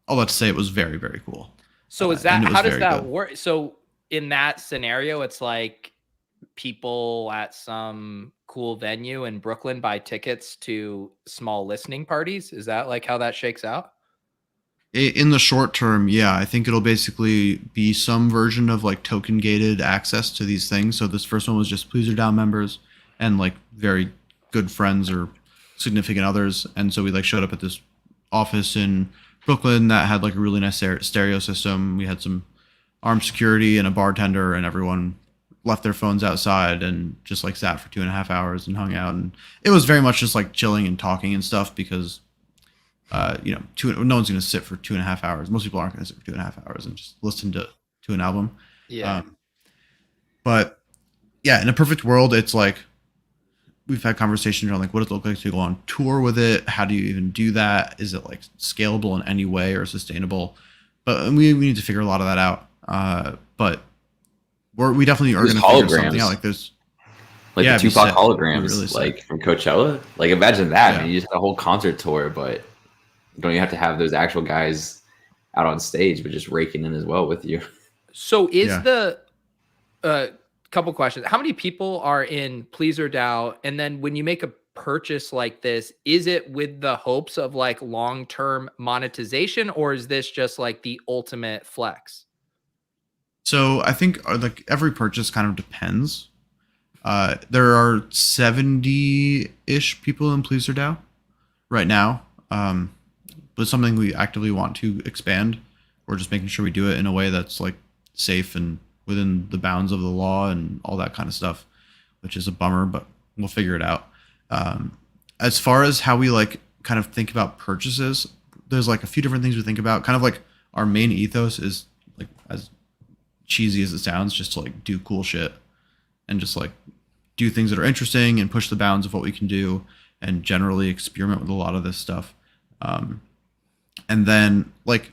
all that to say, it was very, very cool. So is that how does that work? So in that scenario, it's like people at some cool venue in Brooklyn buy tickets to small listening parties. Is that like how that shakes out? In the short term, yeah, I think it'll basically be some version of like token gated access to these things. So this first one was just Pleaser DAO members and like very good friends or significant others. And so we like showed up at this office in Brooklyn that had like a really nice stereo system. We had some armed security and a bartender, and everyone left their phones outside and just like sat for 2.5 hours and hung out. And it was very much just like chilling and talking and stuff, because no one's going to sit for 2.5 hours. Most people aren't going to sit for 2.5 hours and just listen to an album. Yeah. But yeah, in a perfect world, it's like we've had conversations around like what does it look like to go on tour with it? How do you even do that? Is it like scalable in any way or sustainable? But we need to figure a lot of that out. But we definitely are going to figure something out. Like there's like the Tupac holograms, really like from Coachella. Like imagine that, man. You just had a whole concert tour, but you don't even have to have those actual guys out on stage, but just raking in as well with you. So is the couple questions. How many people are in Pleaser DAO? And then when you make a purchase like this, is it with the hopes of like long-term monetization, or is this just like the ultimate flex? So I think like every purchase kind of depends. There are 70-ish people in Pleaser DAO right now. But it's something we actively want to expand. We're just making sure we do it in a way that's like safe and within the bounds of the law and all that kind of stuff, which is a bummer, but we'll figure it out. As far as how we like kind of think about purchases, there's like a few different things we think about. Kind of like our main ethos is like, as cheesy as it sounds, just to like do cool shit and just like do things that are interesting and push the bounds of what we can do and generally experiment with a lot of this stuff. And then like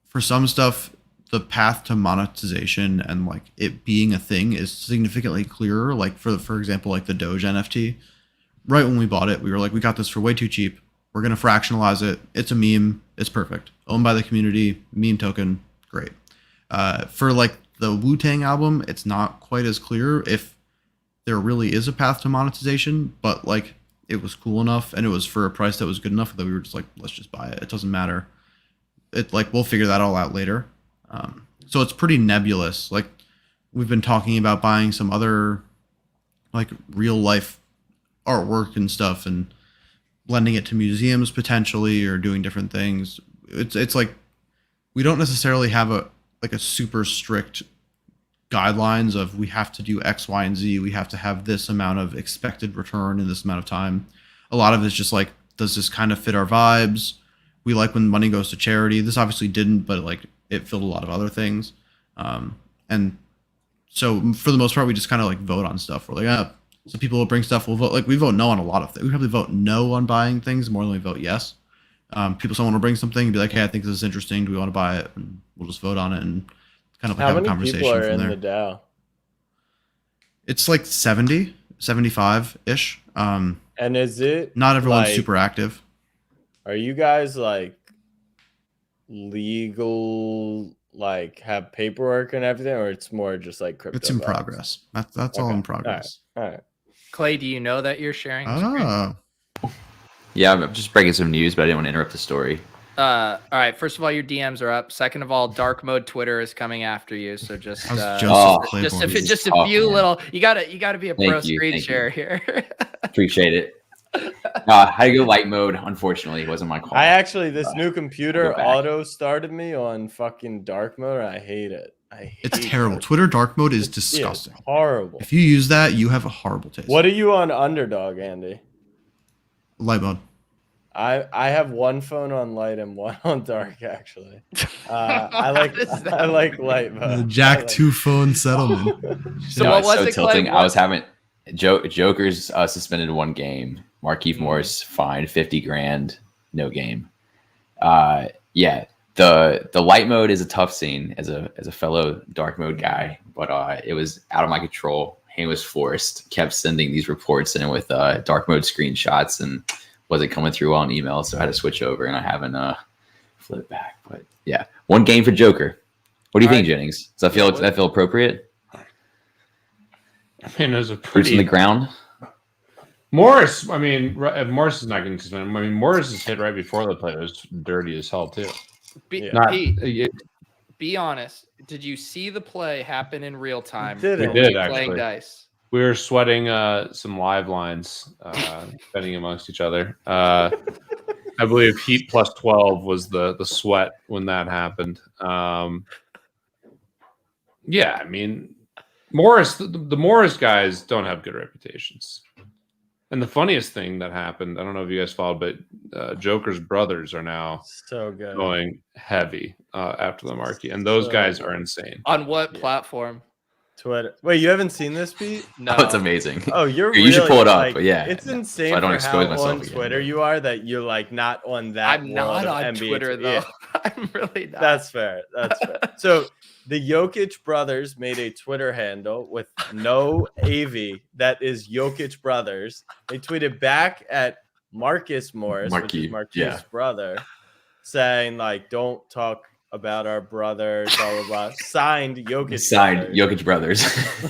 for some stuff, the path to monetization and like it being a thing is significantly clearer. Like for example, like the Doge NFT, right when we bought it, we were like, we got this for way too cheap. We're going to fractionalize it. It's a meme. It's perfect. Owned by the community, meme token. Great. For like the Wu-Tang album, it's not quite as clear if there really is a path to monetization, but like it was cool enough and it was for a price that was good enough that we were just like, let's just buy it. It doesn't matter. It like, we'll figure that all out later. So it's pretty nebulous. Like we've been talking about buying some other like real life artwork and stuff and lending it to museums potentially, or doing different things. It's like, we don't necessarily have a super strict guidelines of we have to do X, Y, and Z. We have to have this amount of expected return in this amount of time. A lot of it's just like, does this kind of fit our vibes? We like when money goes to charity. This obviously didn't, but like it filled a lot of other things. And so for the most part, we just kind of like vote on stuff. We're like, So people will bring stuff. We'll vote. Like we vote no on a lot of things. We probably vote no on buying things more than we vote yes. People someone will bring something and be like, hey, I think this is interesting. Do we want to buy it? And we'll just vote on it and kind of like have a conversation people are from in there. the DAO? It's like 70, 75-ish. And is it Not everyone's like, super active. Are you guys like legal, like have paperwork and everything, or it's more just like crypto? It's in vibes? progress. That's all in progress. All right. Clay, do you know that you're sharing the screen? Oh. Yeah, I'm just breaking some news, but I didn't want to interrupt the story. All right. First of all, your DMs are up. Second of all, dark mode Twitter is coming after you. So just Joseph a few little. You gotta be a pro Thank you, screen thank share you. here. Appreciate it. I had to go light mode. Unfortunately, it wasn't my call. I actually this new computer go back. auto started me on fucking dark mode. And I hate it. It's terrible. Twitter dark mode is It's disgusting. horrible. If you use that, you have a horrible taste. What are you on Underdog, Andy? Light mode. I have one phone on light and one on dark actually. I like light mode. Jack 2 phone settlement. So No, what it's was so it, tilting. Clay? I was having Joker's suspended one game. Markieff Morris fined 50 grand, no game. Yeah, the light mode is a tough scene as a fellow dark mode guy, but it was out of my control. He was forced, kept sending these reports in with dark mode screenshots and wasn't coming through on email, so I had to switch over and I haven't flipped back. But yeah, one game for Joker. What do you think, Jennings? Does that feel appropriate? I mean, it was a Boots pretty on the ground. Morris. I mean, Morris is not getting suspended. I mean, Morris's hit right before the play was dirty as hell too. Be honest. Did you see the play happen in real time? We did playing actually. Dice. We were sweating some live lines, betting amongst each other. I believe Heat plus 12 was the sweat when that happened. Yeah, I mean, Morris, the Morris guys don't have good reputations. And the funniest thing that happened, I don't know if you guys followed, but Joker's brothers are now So good. going heavy after the marquee. And those guys are insane. On what platform? Twitter. Wait, you haven't seen this beat? No. Oh, it's amazing. Oh, you should pull it up. Like, But yeah, it's insane so I don't for expose how myself on again. Twitter you are that you're like not on that. I'm not on NBA Twitter though. Yeah. I'm really not. That's fair. That's fair. So the Jokic brothers made a Twitter handle with no AV that is Jokic brothers. They tweeted back at Marcus Morris, which is Marquis' brother, saying like, "Don't talk about our brothers." Blah blah blah. Signed Jokic. Jokic brothers.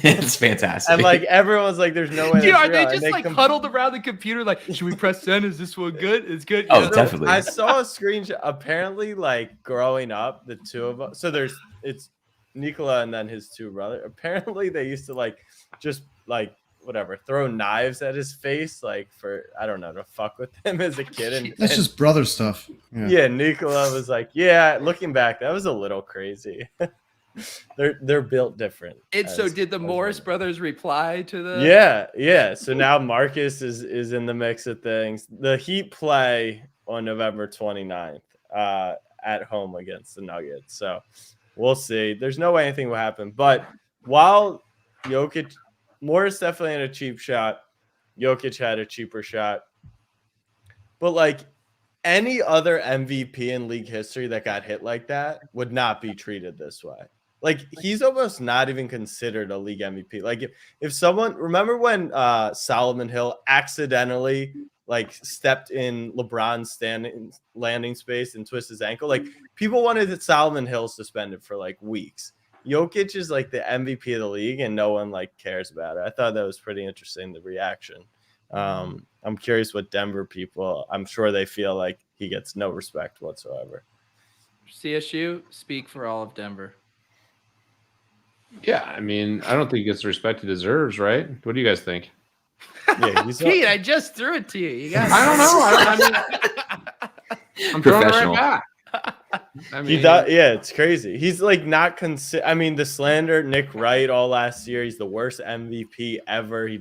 It's fantastic. And like everyone's like, "There's no way." Dude, are they real. just like huddled around the computer like, should we press send? Is this one good? It's good. Oh, Yeah. definitely. I saw a screenshot. Apparently, like growing up, the two of us. So it's Nikola and then his two brothers. Apparently, they used to like just like whatever throw knives at his face, like for I don't know to fuck with him as a kid. And That's just brother stuff. yeah, Nikola was like, yeah. Looking back, that was a little crazy. They're built different. And so did the Morris brothers reply to the Yeah. So now Marcus is in the mix of things. The Heat play on November 29th at home against the Nuggets. So we'll see. There's no way anything will happen. But while Morris definitely had a cheap shot, Jokic had a cheaper shot. But like any other MVP in league history that got hit like that would not be treated this way. Like he's almost not even considered a league MVP. Like if someone remember when Solomon Hill accidentally like stepped in LeBron's landing space and twisted his ankle, like people wanted Solomon Hill suspended for like weeks. Jokic is like the MVP of the league and no one like cares about it. I thought that was pretty interesting, the reaction. I'm curious what Denver people, I'm sure they feel like he gets no respect whatsoever. CSU, speak for all of Denver. Yeah, I mean, I don't think he gets the respect he deserves, right? What do you guys think? Yeah, Pete, I just threw it to you. You got I don't know. I'm throwing it right back. I mean, it's crazy. He's like not I mean, the slander, Nick Wright all last year. He's the worst MVP ever. He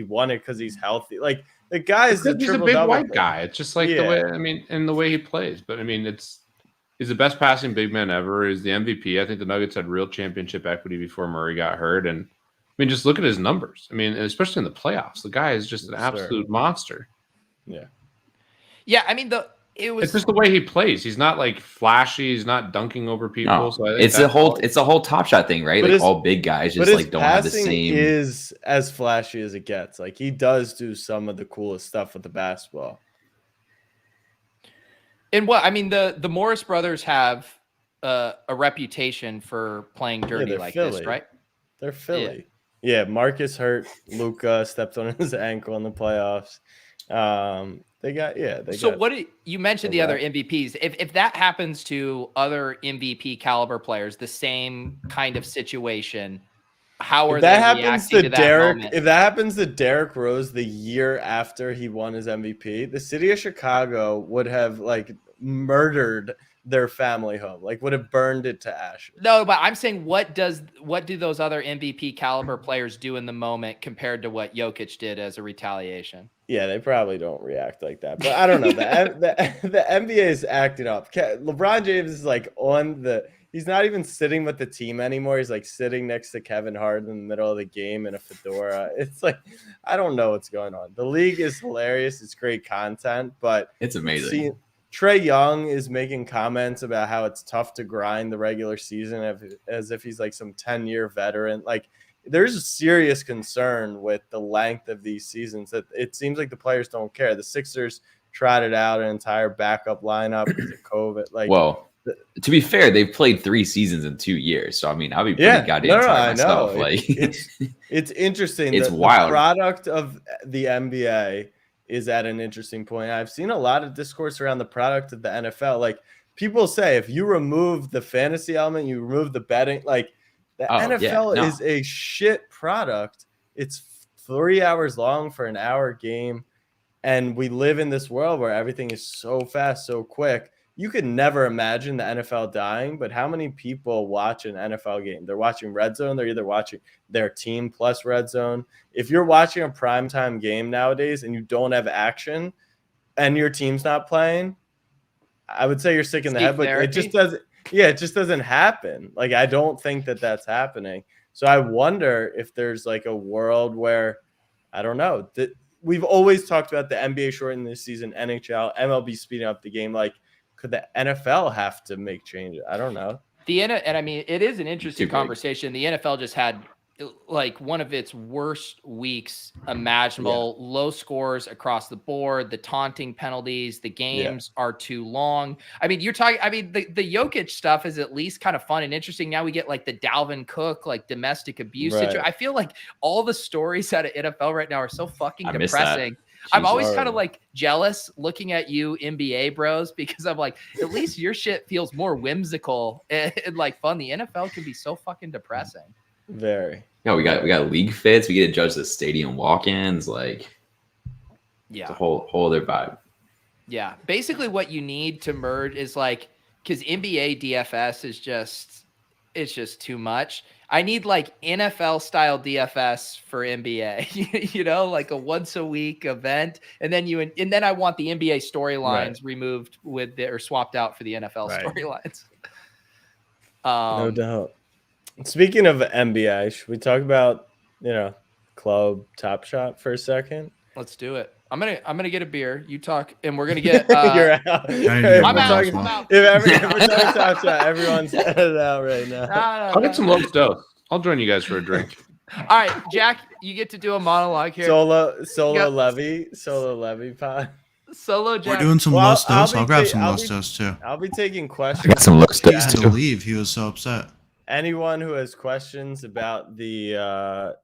won it because he's healthy. Like the guy's he's a big white guy. It's just like the way and the way he plays. But I mean, he's the best passing big man ever. He's the MVP. I think the Nuggets had real championship equity before Murray got hurt, and mean, just look at his numbers. I mean, especially in the playoffs, the guy is just an absolute monster. Yeah. Yeah, I mean It's just the way he plays. He's not like flashy. He's not dunking over people. No, So I think it's a whole Top Shot thing, right? But Like all big guys just like don't have the same. Is as flashy as it gets. Like he does do some of the coolest stuff with the basketball. And what I mean, the Morris brothers have a reputation for playing dirty like Philly. this, right? They're Philly. Yeah, Marcus hurt. Luka stepped on his ankle in the playoffs. You mentioned the other MVPs. If that happens to other MVP caliber players, the same kind of situation, how are they reacting to that moment? If that happens to Derrick Rose the year after he won his MVP, the city of Chicago would have like murdered their family home, like would have burned it to ashes. No, but I'm saying what do those other MVP caliber players do in the moment compared to what Jokic did as a retaliation? Yeah, they probably don't react like that. But I don't know. The NBA is acting up. LeBron James is like he's not even sitting with the team anymore. He's like sitting next to Kevin Hart in the middle of the game in a fedora. It's like, I don't know what's going on. The league is hilarious. It's great content, but it's amazing. Trae Young is making comments about how it's tough to grind the regular season as if he's like some 10-year veteran. Like, there's a serious concern with the length of these seasons that it seems like the players don't care. The Sixers trotted out an entire backup lineup because of COVID. Like, well, to be fair, they've played 3 seasons in 2 years. So I mean, I'll be pretty goddamn tired myself. Like, it's interesting. It's wild. The product of the NBA is at an interesting point. I've seen a lot of discourse around the product of the NFL. Like, people say if you remove the fantasy element, you remove the betting, like the NFL is a shit product. It's 3 hours long for an hour game. And we live in this world where everything is so fast, so quick. You could never imagine the NFL dying, but how many people watch an NFL game? They're watching Red Zone. They're either watching their team plus Red Zone. If you're watching a primetime game nowadays and you don't have action and your team's not playing, I would say you're sick in the head, but it just doesn't. Yeah, it just doesn't happen. Like, I don't think that that's happening. So I wonder if there's like a world where, I don't know, that we've always talked about the NBA shortening this season, NHL, MLB speeding up the game. Like, could the NFL have to make changes? I don't know. And I mean, it is an interesting conversation. The NFL just had like one of its worst weeks imaginable. Low scores across the board, the taunting penalties, the games are too long. I mean, the Jokic stuff is at least kind of fun and interesting. Now we get like the Dalvin Cook, like domestic abuse situation. I feel like all the stories out of NFL right now are so fucking depressing. I'm always kind of like jealous looking at you NBA bros, because I'm like, at least your shit feels more whimsical and like fun. The NFL can be so fucking depressing. Very. Yeah, we got league fits. We get to judge the stadium walk-ins. Like, it's a whole other vibe. Yeah, basically what you need to merge is like, because NBA DFS is just too much. I need like NFL style DFS for NBA, you know, like a once a week event. And then I want the NBA storylines removed or swapped out for the NFL storylines. No doubt. Speaking of NBA, should we talk about, club Top Shot for a second? Let's do it. I'm gonna get a beer. You talk, and we're gonna get. You're out. I'm out. If we're talking Top Shot, everyone's headed out right now. I'll get some Los Dos. I'll join you guys for a drink. All right, Jack, you get to do a monologue here. Solo Levy pod. Solo Jack. We're doing some Los Dos. I'll grab some Los Dos too. I'll be taking questions. I got some Los Dos to leave. He was so upset. Anyone who has questions about the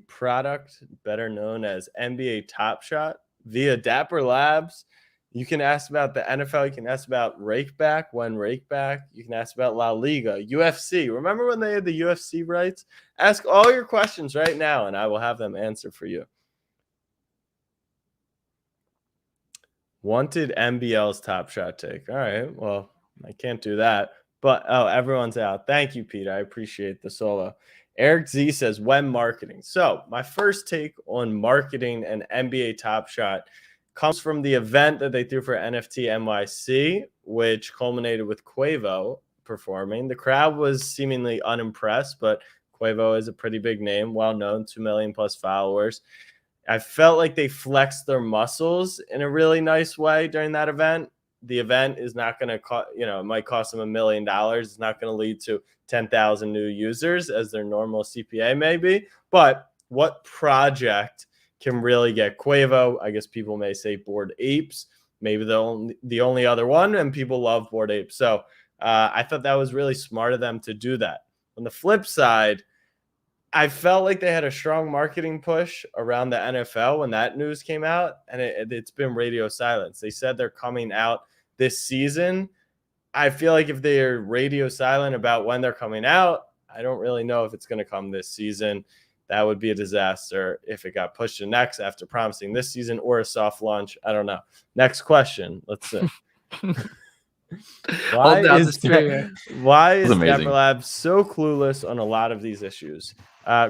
product, better known as NBA Top Shot, via Dapper Labs, you can ask about the NFL. You can ask about Rakeback, when Rakeback. You can ask about La Liga, UFC. Remember when they had the UFC rights? Ask all your questions right now, and I will have them answer for you. Wanted NBL's Top Shot take. All right, well, I can't do that. But, everyone's out. Thank you, Pete. I appreciate the solo. Eric Z says, when marketing. So my first take on marketing and NBA Top Shot comes from the event that they threw for NFT NYC, which culminated with Quavo performing. The crowd was seemingly unimpressed, but Quavo is a pretty big name, well known, 2 million plus followers. I felt like they flexed their muscles in a really nice way during that event. The event is not going to cost, it might cost them $1 million. It's not going to lead to 10,000 new users as their normal CPA may be. But what project can really get Quavo? I guess people may say Bored Apes, maybe the only other one, and people love Bored Apes. So I thought that was really smart of them to do that. On the flip side, I felt like they had a strong marketing push around the NFL when that news came out, and it's been radio silence. They said they're coming out this season. I feel like if they're radio silent about when they're coming out, I don't really know if it's going to come this season. That would be a disaster if it got pushed to next after promising this season or a soft launch. I don't know. Next question. Let's see. Why is Dapper Labs so clueless on a lot of these issues?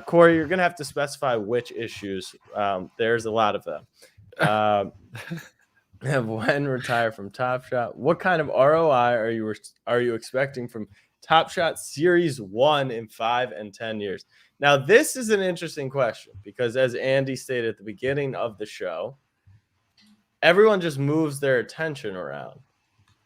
Corey, you're going to have to specify which issues. There's a lot of them. When retire from Top Shot? What kind of ROI are you expecting from Top Shot Series 1 in 5 and 10 years? Now, this is an interesting question because, as Andy stated at the beginning of the show, everyone just moves their attention around.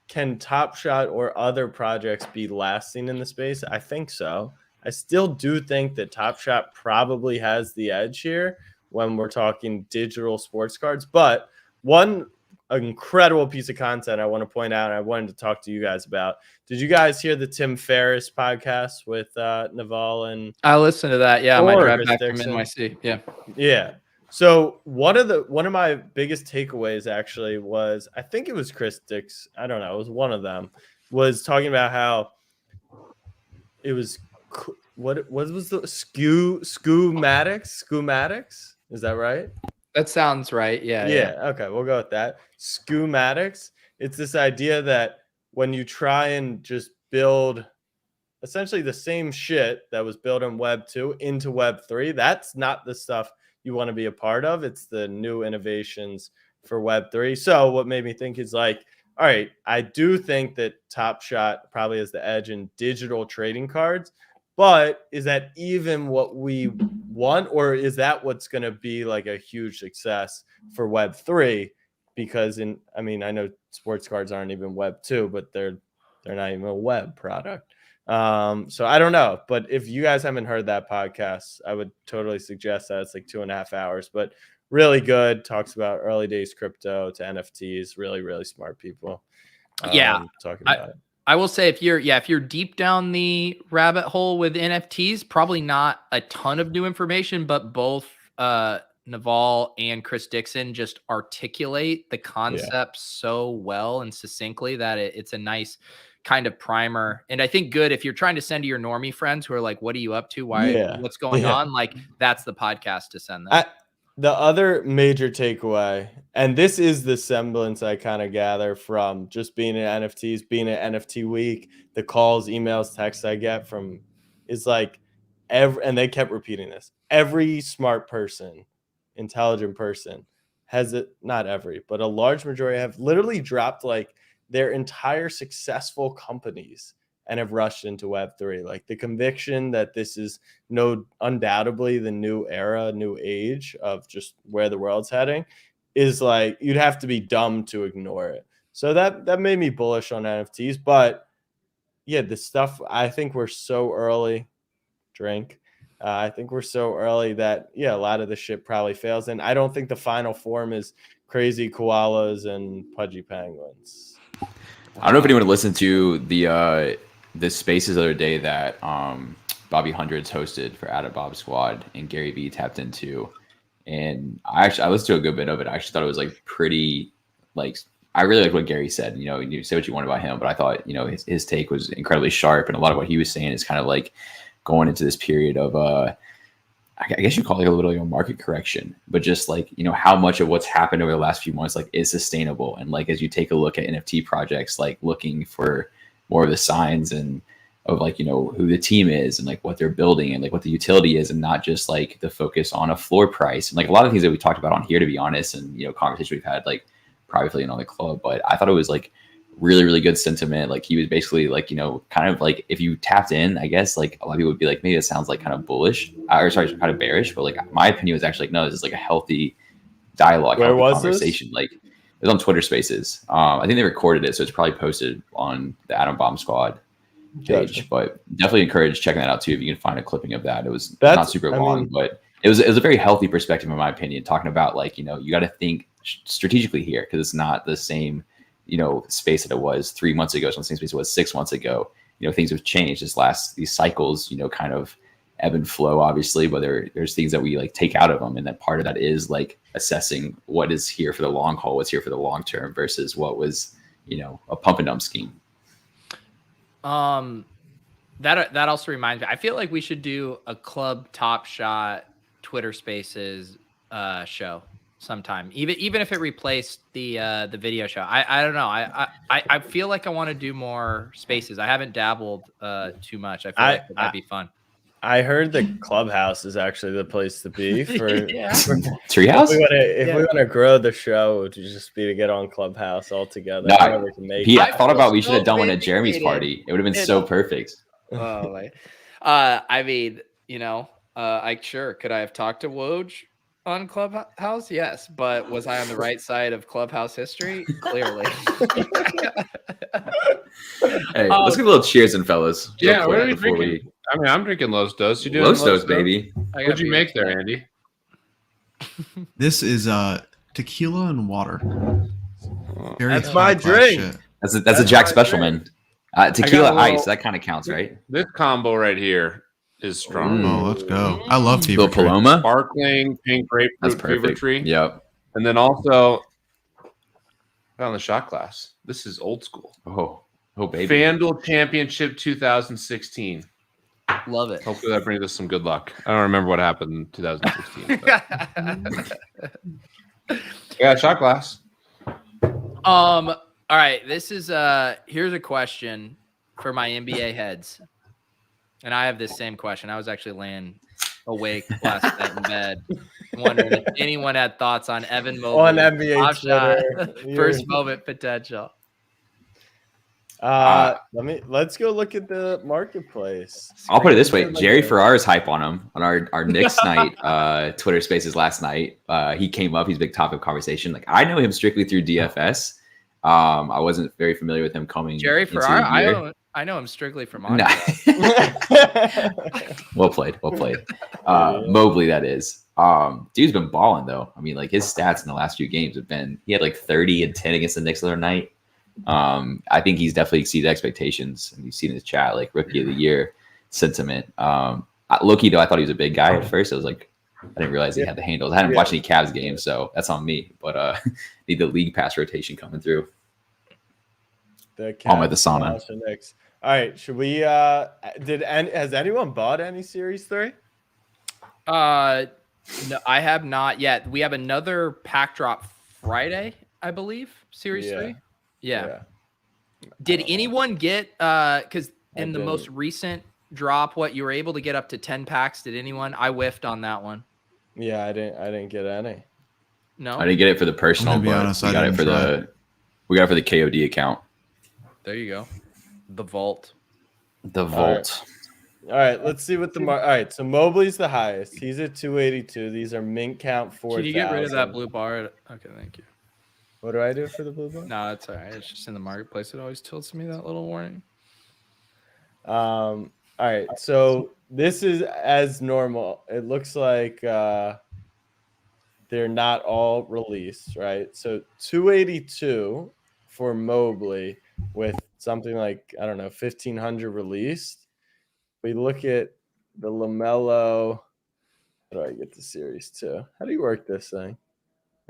Can Top Shot or other projects be lasting in the space? I think so. I still do think that Top Shot probably has the edge here when we're talking digital sports cards. But one incredible piece of content I want to point out, and I wanted to talk to you guys about. Did you guys hear the Tim Ferriss podcast with Naval and? I listened to that. Yeah, my drive back from NYC. Yeah. Yeah. So one of my biggest takeaways actually was, I think it was Chris Dix. I don't know. It was one of them was talking about how it was what was the schematics? Is that right? That sounds right. Yeah. Okay, we'll go with that. Schematics. It's this idea that when you try and just build essentially the same shit that was built in Web 2 into Web 3, that's not the stuff you want to be a part of. It's the new innovations for Web 3. So what made me think is like, all right, I do think that Top Shot probably has the edge in digital trading cards, but is that even what we want, or is that what's going to be like a huge success for Web 3? Because I know sports cards aren't even Web 2, but they're not even a web product. So I don't know, but if you guys haven't heard that podcast, I would totally suggest that. It's like 2.5 hours, but really good. Talks about early days crypto to NFTs. Really, really smart people. Talking about it. I will say if you're deep down the rabbit hole with NFTs, probably not a ton of new information, but both Naval and Chris Dixon just articulate the concept so well and succinctly that it's a nice kind of primer. And I think good if you're trying to send to your normie friends who are like, what are you up to? What's going on? Like, that's the podcast to send them. The other major takeaway, and this is the semblance I kind of gather from just being in NFTs, being at NFT week, the calls, emails, texts I get from is like and they kept repeating this. Every smart person, intelligent person has it, not every, but a large majority have literally dropped like their entire successful companies and have rushed into Web3. Like the conviction that this is undoubtedly the new era, new age of just where the world's heading is like, you'd have to be dumb to ignore it. So that made me bullish on NFTs. But yeah, the stuff, I think we're so early. I think we're so early that, a lot of the shit probably fails. And I don't think the final form is crazy koalas and pudgy penguins. I don't know if anyone listened to the spaces the other day that Bobby Hundreds hosted for Out of Bob Squad and Gary Vee tapped into. And I listened to a good bit of it. I actually thought it was like pretty, like, I really like what Gary said. You say what you want about him, but I thought, his take was incredibly sharp. And a lot of what he was saying is kind of like going into this period of, I guess you call it like a little bit of a market correction, but just like, how much of what's happened over the last few months, like, is sustainable. And like, as you take a look at NFT projects, like looking for more of the signs and of like, who the team is and like what they're building and like what the utility is, and not just like the focus on a floor price. And like a lot of things that we talked about on here, to be honest, and, conversation we've had like privately and on the club, but I thought it was like really, really good sentiment. Like he was basically like, you know, kind of like if you tapped in, I guess like a lot of people would be like, maybe it sounds like kind of bullish or sorry, kind of bearish. But like my opinion was actually like, no, this is like a healthy dialogue, Where healthy was conversation. Like it was on Twitter Spaces. I think they recorded it, so it's probably posted on the Atom Bomb Squad page. Gotcha. But definitely encourage checking that out too if you can find a clipping of that. It was not super long, but it was a very healthy perspective in my opinion, talking about like, you know, you got to think strategically here because it's not the same, you know, space that it was 3 months ago. It's not the same space it was 6 months ago. You know, things have changed these cycles, you know, kind of ebb and flow, obviously, but there's things that we like take out of them. And that part of that is like assessing what is here for the long haul, what's here for the long term versus what was, you know, a pump and dump scheme. That also reminds me, I feel like we should do a Club Top Shot Twitter Spaces show sometime, even if it replaced the video show. I don't know. I feel like I want to do more spaces. I haven't dabbled too much. I feel like it might be fun. I heard the Clubhouse is actually the place to be for Treehouse. If we want to grow the show, it would just be to get on Clubhouse all together. No, I thought about we should have done one at Jeremy's party. It would have been so perfect. Oh, I mean, you know, could I have talked to Woj on Clubhouse? Yes, but was I on the right side of Clubhouse history? Clearly. Hey, let's give a little cheers in, fellas. Yeah, what are we drinking? I mean, I'm drinking Los Dos. You doing Los Dos, baby? What'd you make there, Andy? This is tequila and water. That's my drink. That's a Jack Specialman. Tequila ice, that kind of counts, right? This combo right here is strong. Oh, let's go. I love Fever Little Paloma. Sparkling pink grapefruit Fever Tree. Yep. And then also on the shot glass. This is old school. Oh, baby. FanDuel Championship 2016. Love it. Hopefully that brings us some good luck. I don't remember what happened in 2016. Yeah, shot glass. All right. This is here's a question for my NBA heads. And I have this same question. I was actually laying awake last night in bed, wondering if anyone had thoughts on Evan Mobley on NBA Twitter. First moment potential. Let's go look at the marketplace. I'll put it this way: Jerry Ferrara's hype on him on our Knicks night Twitter Spaces last night. He came up; he's a big topic of conversation. Like I know him strictly through DFS. I wasn't very familiar with him coming. Jerry Ferrara, I know him strictly from audio. Well played. Mobley, that is. Dude's been balling though. I mean, like his stats in the last few games have been. He had like 30 and 10 against the Knicks the other night. I think he's definitely exceeded expectations, and you've seen his chat like rookie of the year sentiment. Loki though, I thought he was a big guy at first. I was like, I didn't realize he had the handles. I hadn't watched any Cavs games, so that's on me. But need the league pass rotation coming through. I'm at the sauna. All right, should we? Has anyone bought any Series 3? No, I have not yet. We have another pack drop Friday, I believe. Series 3. Yeah. Did anyone get? Because in the most recent drop, you were able to get up to 10 packs. Did anyone? I whiffed on that one. Yeah, I didn't get any. No, I didn't get it for the personal, but honest, we got it for the KOD account. There you go. The vault. All right, let's see what all right, so Mobley's the highest. He's at 282. These are mint count 4,000. Can you get rid of that blue bar? Okay, thank you. What do I do for the blue bar? No, it's all right. It's just in the marketplace. It always tilts me that little warning. All right, so this is as normal. It looks like they're not all released, right? So 282 for Mobley with something like, I don't know, 1,500 released. We look at the LaMelo. How do I get the Series 2? How do you work this thing?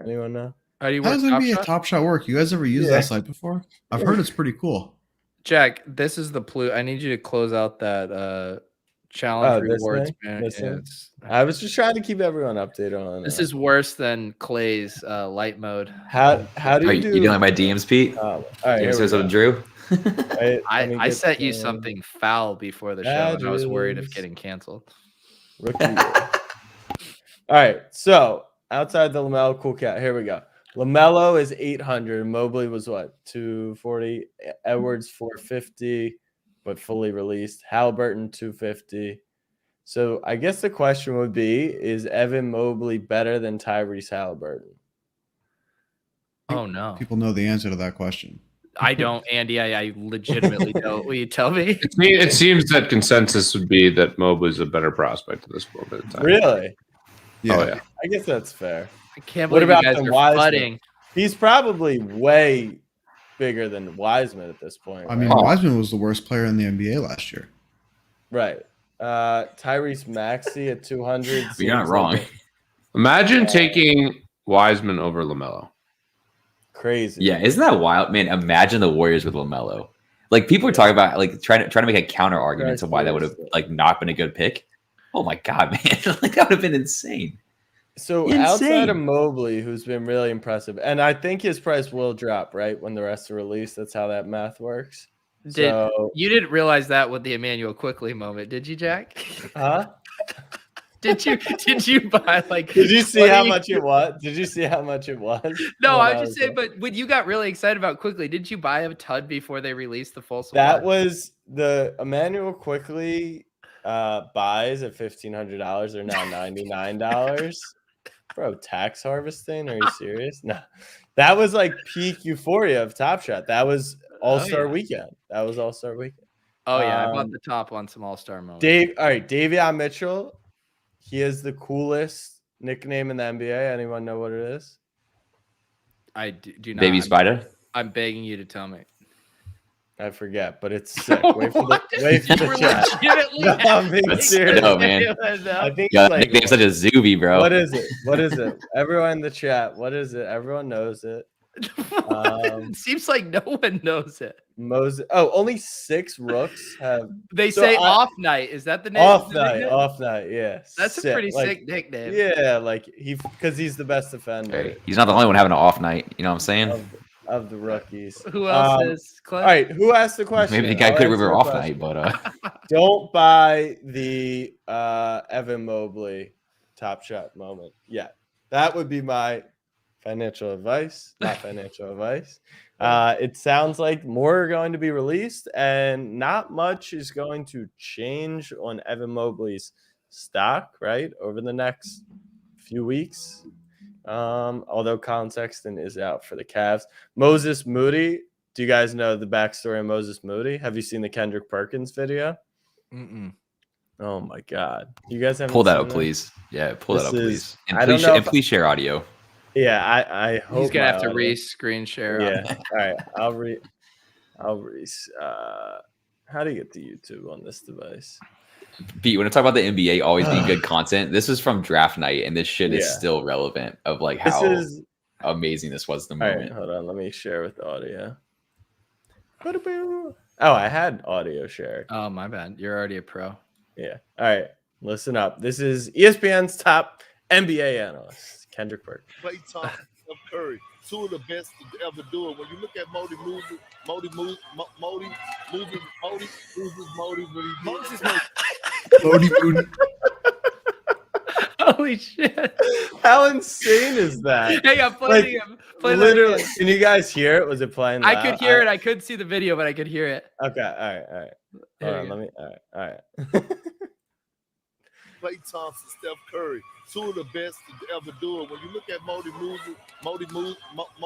Anyone know? How does Top Shot work? You guys ever used that site before? I've heard it's pretty cool. Jack, this is the blue. I need you to close out that challenge rewards. I was just trying to keep everyone updated on this. Is worse than Clay's light mode. How do you do? You doing my DMs, Pete? All right, DMs Drew. I sent you something foul before the show, and I was worried of getting canceled. Rookie. All right, so outside the LaMelo cool cat, here we go. LaMelo is 800. Mobley was what, 240? Edwards 450, but fully released. Halliburton 250. So I guess the question would be: is Evan Mobley better than Tyrese Halliburton? Oh no, People know the answer to that question. I don't, Andy. I legitimately don't. Will you tell me? It seems that consensus would be that Mobley's a better prospect at this moment in time. Really? Yeah. Oh yeah. I guess that's fair. I can't What believe about you guys the are Wiseman? flooding. He's probably way bigger than Wiseman at this point. I mean, right? Wiseman was the worst player in the NBA last year. Right. Tyrese Maxey at 200. You're not wrong. Imagine taking Wiseman over LaMelo. Crazy. Yeah, isn't that wild, man? Imagine the Warriors with LaMelo. Like people are talking about, like trying to make a counter argument to why that would have like not been a good pick. Oh my god, man! Like that would have been insane. So outside of Mobley, who's been really impressive, and I think his price will drop right when the rest are released. That's how that math works. You didn't realize that with the Emmanuel Quickly moment, did you, Jack? Huh? Did you buy like? Did you see how much it was? Did you see how much it was? No, I was just saying. But when you got really excited about Quickly, didn't you buy a ton before they released the full supply? That was the Emmanuel Quickly buys at $1,500 are now $99. Bro, tax harvesting? Are you serious? No, that was like peak euphoria of Top Shot. That was All-Star Weekend. That was All-Star Weekend. Oh yeah, I bought the top on some All-Star moments. All right, Davion Mitchell. He has the coolest nickname in the NBA. Anyone know what it is? I do not. Baby Spider. I'm begging you to tell me. I forget, but it's sick. Wait for the chat. No, I'm being That's serious. dope, man. I think Yeah, it's like, nickname's such a Zuby, bro. What is it? Everyone in the chat. What is it? Everyone knows it. It seems like no one knows it. Moses. Oh, only 6 rooks have. They say off night. Is that the name? Off night. Yeah. That's a pretty sick nickname. Yeah, like because he's the best defender. Hey, he's not the only one having an off night. You know what I'm saying? Of the rookies. Who else is? All right, who asked the question? Maybe the guy could river off night, but don't buy the Evan Mobley Top Shot moment yet. That would be my financial advice, not financial advice. It sounds like more are going to be released, and not much is going to change on Evan Mobley's stock, right, over the next few weeks. Although Colin Sexton is out for the Cavs. Moses Moody. Do you guys know the backstory of Moses Moody? Have you seen the Kendrick Perkins video? Mm-mm. Oh my God! You guys haven't pull that seen up, that? please. Yeah, pull that up, please. And I don't please, know and please share audio. Yeah, I hope He's gonna have to audio- re-screen share. Yeah. All right. I'll re. How do you get to YouTube on this device? Pete, when I talk about the NBA always being good content, this is from draft night, and this shit is Yeah. still relevant of like how amazing this was the All moment. right, hold on. Let me share with audio. Oh, I had audio share. Oh, my bad. You're already a pro. Yeah. All right. Listen up. This is ESPN's top NBA analyst, Kendrick Perkins. Klay Thompson, Steph Curry, 2 of the best to ever do it. When you look at Modi loses what he did. Moody. Holy shit! How insane is that? Hey, I'm playing him. Literally, can you guys hear it? Was it playing? I loud? could hear it. I couldn't see the video, but I could hear it. Okay. All right. There Hold you on. go. All right. Klay Thompson, Steph Curry, 2 of the best to ever do it. When you look at Modi loses what he did. Moses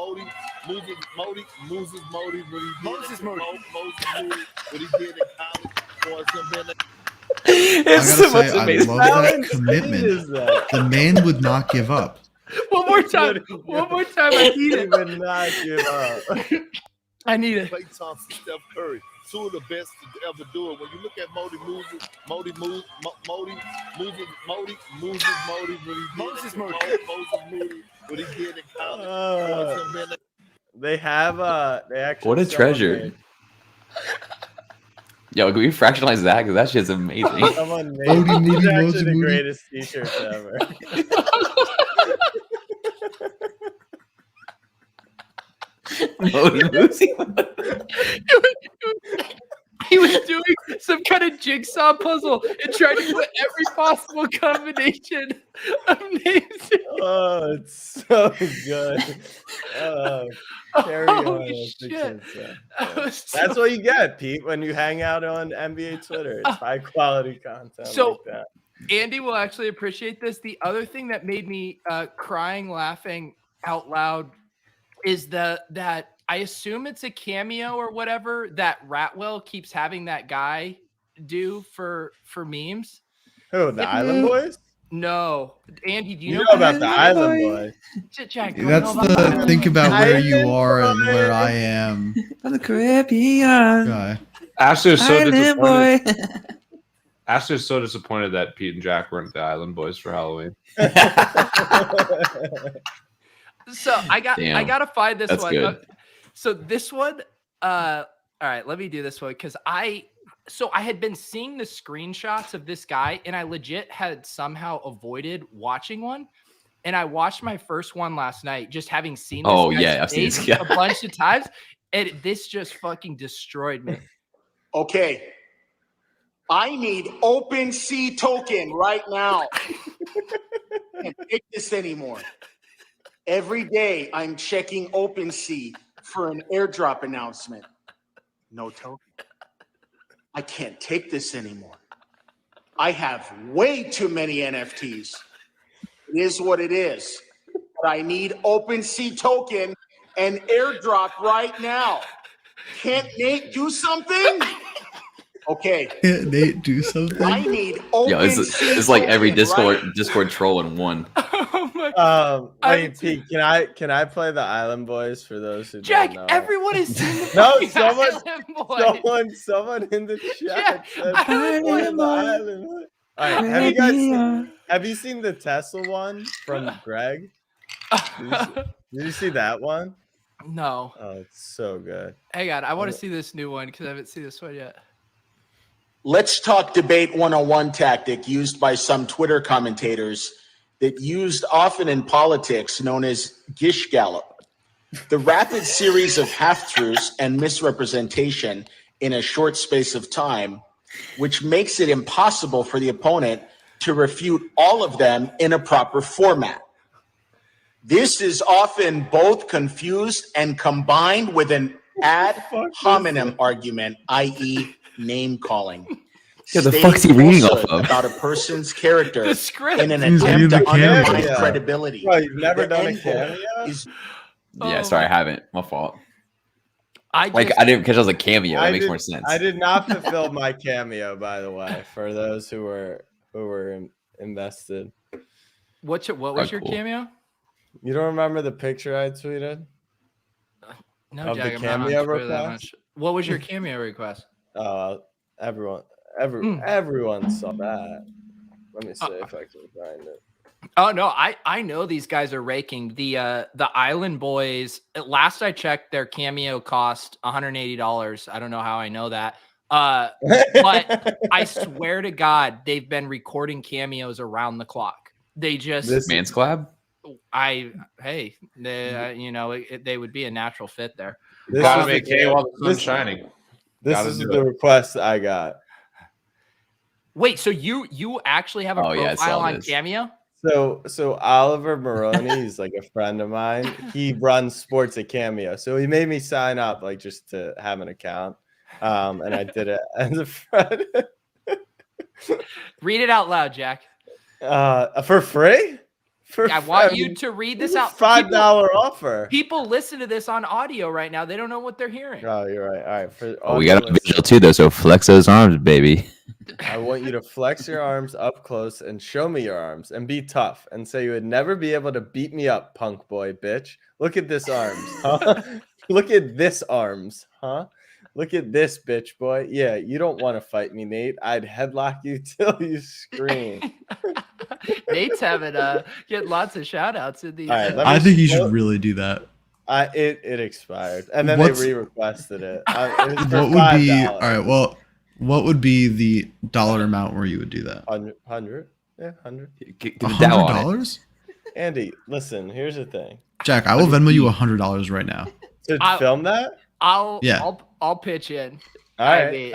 what he did in college for him being I gotta say, I love How that insane commitment. is that? The man would not give up. One more time. I need He it. would not give up. I need it. Klay Thompson, Steph Curry, 2 of the best to ever do it. When you look at Moses what he did in college for him being They actually. What a treasure. Yo, can we fractionalize that? Because that shit's amazing. Someone made Moody, These are actually Moody, the Moody. greatest t-shirts ever. Modi losing. He was doing some kind of jigsaw puzzle and tried to put every possible combination of names. Oh, it's so good. Carry on. Shit. That's what you get, Pete, when you hang out on NBA Twitter. It's high quality content So- like that. Andy will actually appreciate this. The other thing that made me crying, laughing out loud is that I assume it's a cameo or whatever that Ratwell keeps having that guy do for memes. Who, the Island Boys? No, Andy, do you know about the Island Boys? Jack, do you That's know about the Island think Boys? about where you Island are and boy. where I am From the Caribbean. guy. Ashley's so Island disappointed. boy. Ashley's so disappointed that Pete and Jack weren't the Island Boys for Halloween. So I Damn. gotta find this That's one. good. So this one, all right, let me do this one because I had been seeing the screenshots of this guy and I legit had somehow avoided watching one. And I watched my first one last night, just having seen this Oh, guy's yeah, I've seen this face guy. a bunch of times. And this just fucking destroyed me. Okay. I need OpenSea token right now. I can't take this anymore. Every day I'm checking OpenSea for an airdrop announcement. No token. I can't take this anymore. I have way too many NFTs. It is what it is. But I need OpenSea token and airdrop right now. Can't Nate do something? Okay. Can't Nate do something? I need OpenSea. Yo, it's like every token Discord troll in one. Oh my Wait, Pete, can I play the Island Boys for those who Jack, don't know? everyone has seen the No, fucking Island Boys. someone in the chat Jack, said Island play the Boys. Island Boys. All right, have you seen the Tesla one from Greg? Did you see that one? No. Oh, it's so good. Hang on, I want to see this new one because I haven't seen this one yet. Let's talk debate 101 tactic used by some Twitter commentators that used often in politics known as Gish Gallop. The rapid series of half-truths and misrepresentation in a short space of time, which makes it impossible for the opponent to refute all of them in a proper format. This is often both confused and combined with an ad hominem argument, i.e. name calling. Yeah, the fuck's he reading off of? About a person's character The script. in an He's attempt reading to the cameo. undermine Yeah. credibility. Bro, you've never The done a end goal cameo? is Yeah, sorry, I haven't. My fault. I didn't catch it was a cameo. That makes more sense. I did not fulfill my cameo, by the way, for those who were invested. what was your cool. cameo? You don't remember the picture I tweeted? No, Of the Jack, I'm not on cameo Twitter that request? much. What was your cameo request? Everyone saw that. Let me see if I can find it. Oh no, I know these guys are raking the Island Boys. At last I checked, their cameo cost $180. I don't know how I know that. But I swear to God, they've been recording cameos around the clock. They just Man's Collab? they would be a natural fit there. This Gotta is make the- hay while the sun's this- shining. This Gotta is do the it. request I got. Wait, so you actually have a Oh, yeah, I saw profile on this. Cameo? So Oliver Maroney, he's like a friend of mine. He runs sports at Cameo, so he made me sign up, like just to have an account. And I did it as a friend. Read it out loud, Jack. For free. I want you to read this out. $5 offer. People listen to this on audio right now. They don't know what they're hearing. Oh, you're right. All right. Oh, we got a visual too, though. So flex those arms, baby. I want you to flex your arms up close and show me your arms and be tough and say you would never be able to beat me up, punk boy, bitch. Look at this arms, huh? Look at this arms, huh? Look at this, bitch boy. Yeah, you don't want to fight me, Nate. I'd headlock you till you scream. Nate's having get lots of shout outs in these. All right, let I me- think you should really do that. It expired, and then What's- they re-requested it. It was for What would be $5. all right? Well, what would be the dollar amount where you would do that? 100? Yeah, 100. Get the Dow on it. $100? Andy, listen. Here's the thing. Jack, I will Venmo you $100 right now. To I'll- film that, Yeah. I'll pitch in. all I right. mean-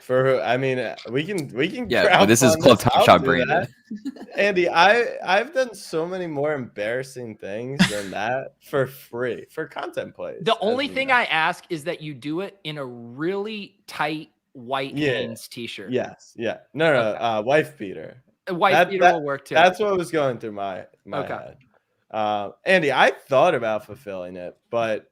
For I mean, we can Yeah, but this is crowdfund Club this. Top I'll Shot do branded. that. Andy, I've done so many more embarrassing things than that for free for content plays. The only thing I ask is that you do it in a really tight white Hanes t-shirt. Yes, yeah. No, wife beater. Wife beater will work too. That's what was going through my head. Andy, I thought about fulfilling it, but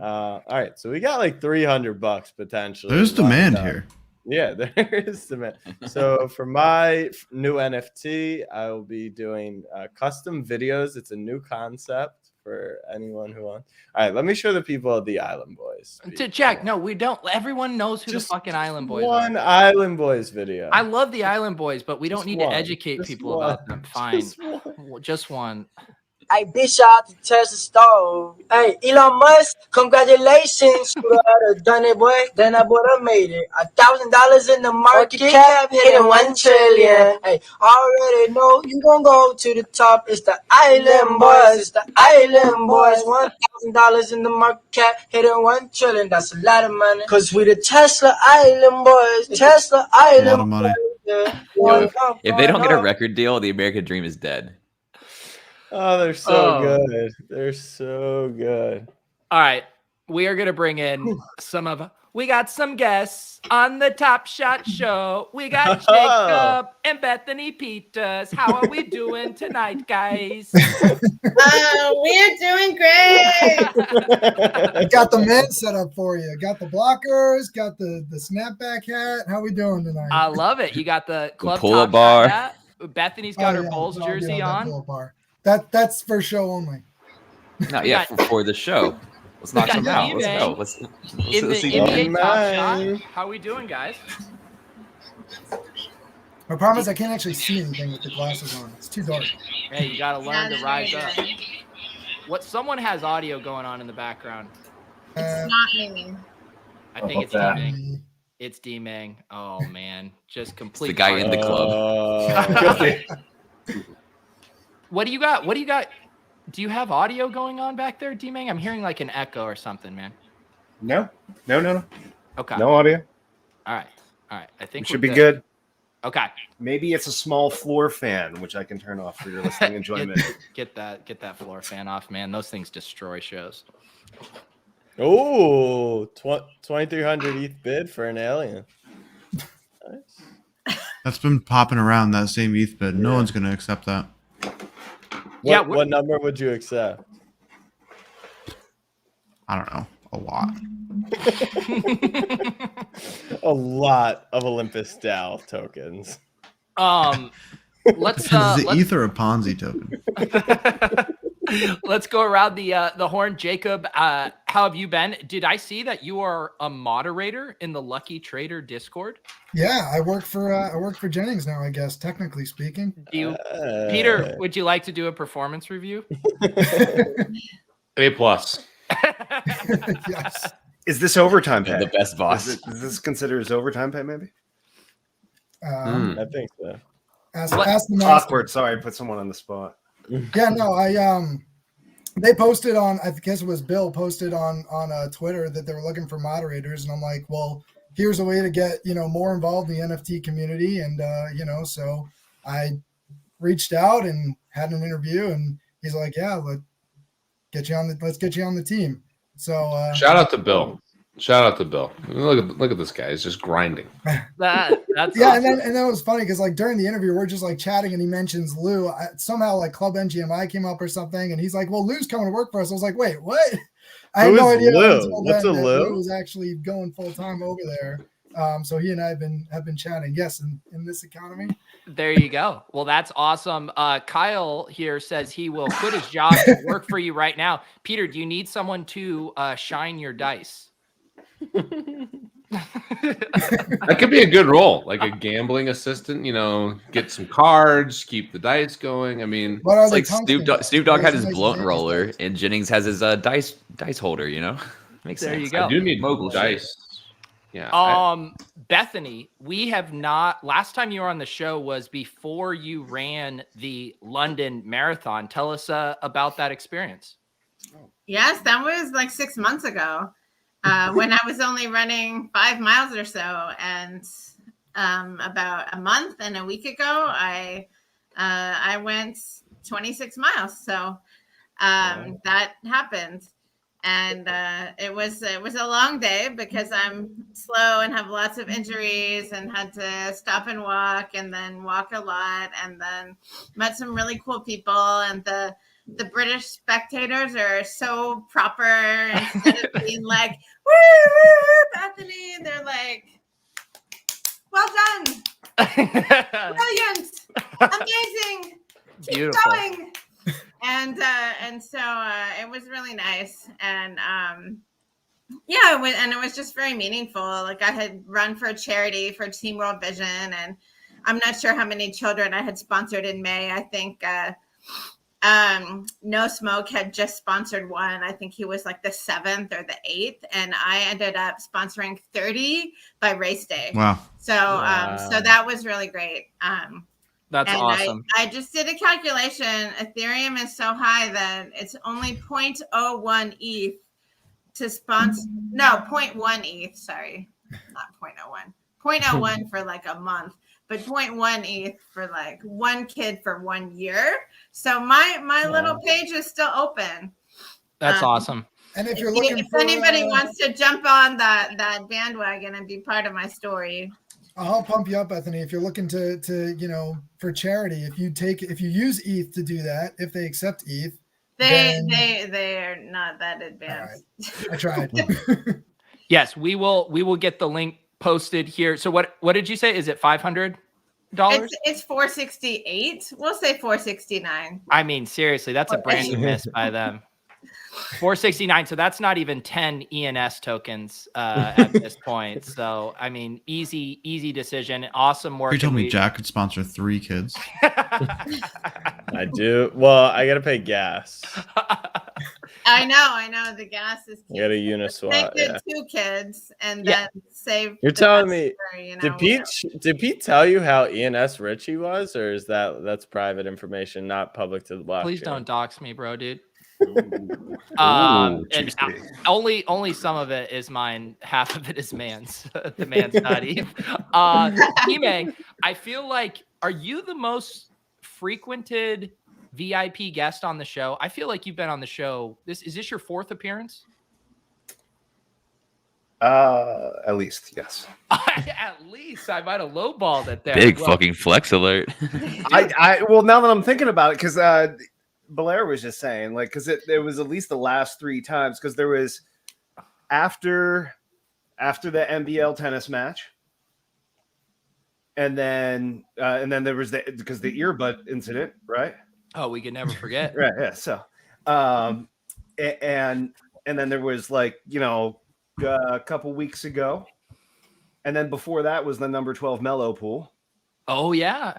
all right. So we got like $300 potentially. There's demand here. Yeah, there is demand. So for my new NFT, I will be doing custom videos. It's a new concept for anyone who wants. All right, let me show the people the Island Boys. To check. No, we don't. Everyone knows who the fucking Island Boys one are. Island Boys video. I love the Island Boys, but we don't need to educate Just people one. about them. Fine. Just one. Hey, big shout out to Tesla Stove. Hey, Elon Musk, congratulations. You would have done it, boy. Then I would have made it. $1,000 in the market cap, hitting 1 trillion. Hey, already know you gonna go to the top. It's the Island Boys. It's the Island Boys. $1,000 in the market cap, hitting 1 trillion. That's a lot of money. Cause we the Tesla Island Boys. Tesla Island. A lot of money. Yo, if they don't get a record deal, the American dream is dead. Oh, they're so good. They're so good. All right. We are going to bring in we got some guests on the Top Shot show. We got Jacob and Bethany Peters. How are we doing tonight, guys? We're doing great. Got the men set up for you. Got the blockers, got the snapback hat. How we doing tonight? I love it. You got the club pull-up Top bar. Shot hat. Bethany's got her Bulls jersey on. Pull-up bar. That's for show only. No, yeah, for the show. Let's knock some out. Let's go. Let's in the see. NBA Top Shot. How we doing, guys? My problem is I can't actually see anything with the glasses on. It's too dark. Hey, you got to learn to rise up. Someone has audio going on in the background. It's not me. I think it's D-Mang. It's D-Mang. Oh man, just complete. It's the guy in the club. What do you got? Do you have audio going on back there, D-Mang? I'm hearing like an echo or something, man. No. Okay. No audio. All right. I think it should be good. Okay. Maybe it's a small floor fan, which I can turn off for your listening enjoyment. Get that floor fan off, man. Those things destroy shows. Oh, 2,300 ETH bid for an alien. Nice. That's been popping around, that same ETH bid. No one's going to accept that. What number would you accept? I don't know. A lot. A lot of Olympus DAO tokens. Is the ETH or a Ponzi token? Let's go around the horn. Jacob, how have you been? Did I see that you are a moderator in the Lucky Trader Discord? Yeah, I work for Jennings now, I guess, technically speaking. Peter, would you like to do a performance review? A+. Yes. Is this overtime pay? The best boss. Is this considered as overtime pay, maybe? I think so. Ask the master. Awkward. Sorry, I put someone on the spot. Yeah, no, they posted on, I guess it was Bill posted on Twitter that they were looking for moderators, and I'm like, well, here's a way to get more involved in the NFT community, and so I reached out and had an interview, and he's like, yeah, let's get you on the team. So shout out to Bill. Look at this guy. He's just grinding. That's yeah, awesome. and then it was funny because like during the interview we're just like chatting and he mentions Lou. Somehow like Club NGMI came up or something, and he's like, "Well, Lou's coming to work for us." I was like, "Wait, what?" I had no idea. Lou? What's a Lou? Lou was actually going full time over there. So he and I have been chatting. Yes, in this economy. There you go. Well, that's awesome. Kyle here says he will quit his job to work for you right now. Peter, do you need someone to shine your dice? That could be a good role, like a gambling assistant. Get some cards, keep the dice going. I mean, it's like Snoop Dogg had his blunt roller, and Jennings has his dice holder. Makes there sense. you go. I do need Mogul dice. Yeah. Bethany, we have not. Last time you were on the show was before you ran the London Marathon. Tell us about that experience. Yes, that was like 6 months ago. when I was only running 5 miles or so. And about a month and a week ago, I went 26 miles. So that happened. And it was a long day because I'm slow and have lots of injuries and had to stop and walk and then walk a lot and then met some really cool people. And the British spectators are so proper. Instead of being like, woo, Bethany, they're like, well done. Brilliant. Amazing. Keep Beautiful. going. And so it was really nice. And it was just very meaningful. Like I had run for a charity for Team World Vision, and I'm not sure how many children I had sponsored in May. I think No Smoke had just sponsored one. I think he was like the 7th or the 8th, and I ended up sponsoring 30 by race day. Wow. So so that was really great. That's awesome. I just did a calculation. Ethereum is so high that it's only 0.01 ETH to sponsor. No, 0.1 ETH. Sorry, not 0.01. 0.01 for like a month, but 0.1 ETH for like one kid for 1 year. So my little page is still open. That's awesome. And if you're looking if for anybody wants to jump on that bandwagon and be part of my story. I'll pump you up, Bethany. If you're looking to for charity, if you use ETH to do that, if they accept ETH, they are not that advanced. Right. I tried. Yes, we will get the link posted here. So what did you say? Is it $500? It's $468. We'll say $469. I mean, seriously, that's a brand new miss by them. $469. So that's not even 10 ENS tokens at this point. So I mean, easy decision. Awesome work. You told me Jack could sponsor 3 kids. I do. Well, I gotta pay gas. I know. The gas is cute. I got a Uniswap. Take 2 kids and then save. You're telling me? For, did Pete tell you how ENS rich he was, or is that's private information, not public to the blockchain? Please don't dox me, bro, dude. Ooh, And only some of it is mine. Half of it is man's. The man's not Eve. Emang, I feel like, are you the most frequented VIP guest on the show? I feel like you've been on the show. Is this your 4th appearance? At least, yes. At least I might have lowballed it there. Big fucking flex alert. Well, now that I'm thinking about it, because Blair was just saying, like, because it was at least the last 3 times, because there was after the NBL tennis match, and then there was the earbud incident, right? Oh, we can never forget. Right, yeah. So, and then there was like a couple weeks ago, and then before that was the number 12 Mellow pool. Oh yeah.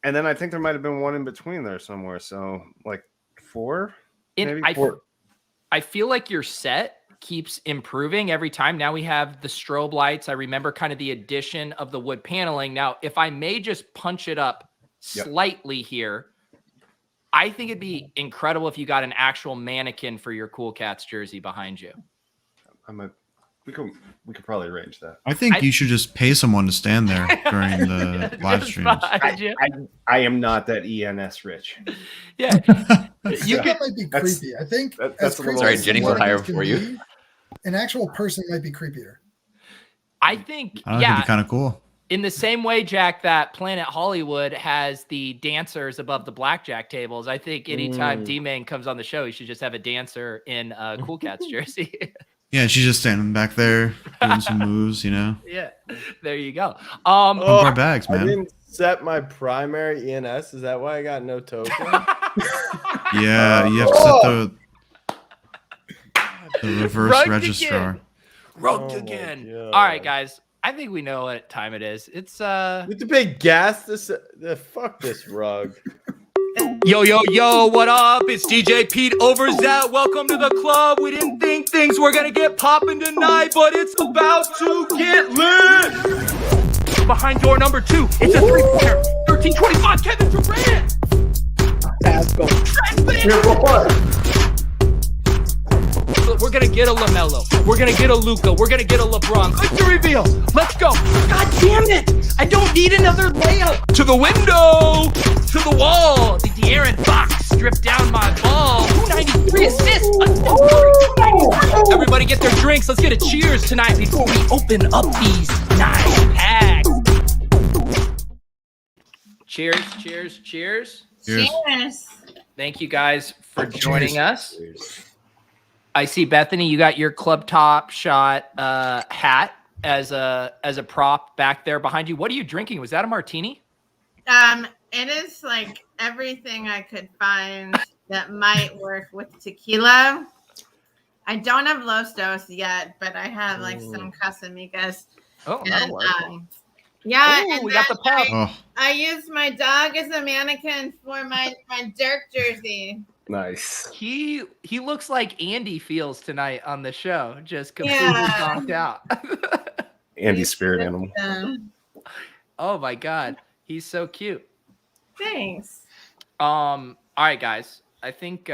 And then I think there might have been one in between there somewhere. So like 4, maybe 4. I feel like your set keeps improving every time. Now we have the strobe lights. I remember kind of the addition of the wood paneling. Now, if I may just punch it up slightly here, I think it'd be incredible if you got an actual mannequin for your Cool Cats jersey behind you. We could probably arrange that. I think you should just pay someone to stand there during the live streams. I am not that ENS rich. Yeah, that might be creepy. I think that's creepy sorry, Jenny will hire for you. An actual person might be creepier. I think It'd be kind of cool. In the same way, Jack, that Planet Hollywood has the dancers above the blackjack tables. I think anytime D-Man comes on the show, he should just have a dancer in a Cool Cats jersey. Yeah, she's just standing back there doing some moves, Yeah, there you go. Pump our bags, man. I didn't set my primary ENS. Is that why I got no token? Yeah, you have to set the reverse registrar. Rugged again. All right, guys. I think we know what time it is. It's We have to pay gas. Fuck this rug. Yo, what up? It's DJ Pete Overzat. Welcome to the club. We didn't think things were gonna get popping tonight, but it's about to get lit. Behind door number 2, it's a 3-pointer. 13-25, Kevin Durant. Let's go. We're gonna gonna get a LaMelo. We're gonna get a Luka. We're gonna get a LeBron. Click the reveal. Let's go. God damn it! I don't need another layup. To the window. To the wall. The De'Aaron Fox stripped down my ball. 293 assists. Everybody get their drinks. Let's get a cheers tonight before we open up these 9 packs. Cheers, cheers, cheers. Cheers. Thank you guys for joining us. I see, Bethany, you got your Club Top Shot hat as a prop back there behind you. What are you drinking? Was that a martini? It is like everything I could find that might work with tequila. I don't have Los Dos yet, but I have like some Casamigos. Oh, that'll work. Yeah, Ooh, and we got the pub. I used my dog as a mannequin for my Dirk jersey. Nice. He looks like Andy feels tonight on the show, just completely knocked out. Andy's spirit animal. Oh my God, he's so cute. Thanks. All right, guys. I think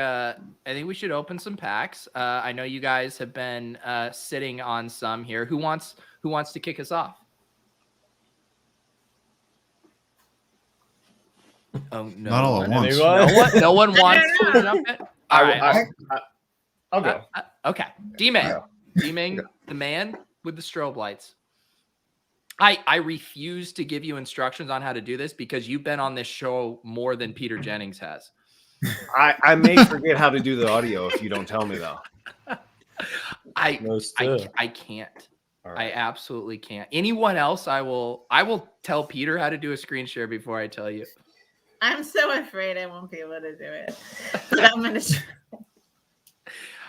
we should open some packs. I know you guys have been sitting on some here. Who wants to kick us off? Oh no! Not all at once. No one wants to jump in. All right, I'll go. Okay, D-Mang, the man with the strobe lights. I refuse to give you instructions on how to do this because you've been on this show more than Peter Jennings has. I may forget how to do the audio if you don't tell me though. I can't. Right. I absolutely can't. Anyone else? I will tell Peter how to do a screen share before I tell you. I'm so afraid I won't be able to do it. But I'm gonna try.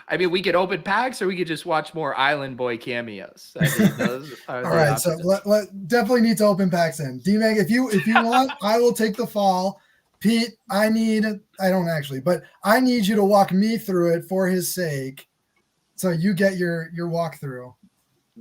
I mean, we could open packs or we could just watch more Island Boy cameos. I mean, those are all right, so let definitely need to open packs in. D-Meg, if you want, I will take the fall. Pete, I need you to walk me through it for his sake. So you get your walkthrough. All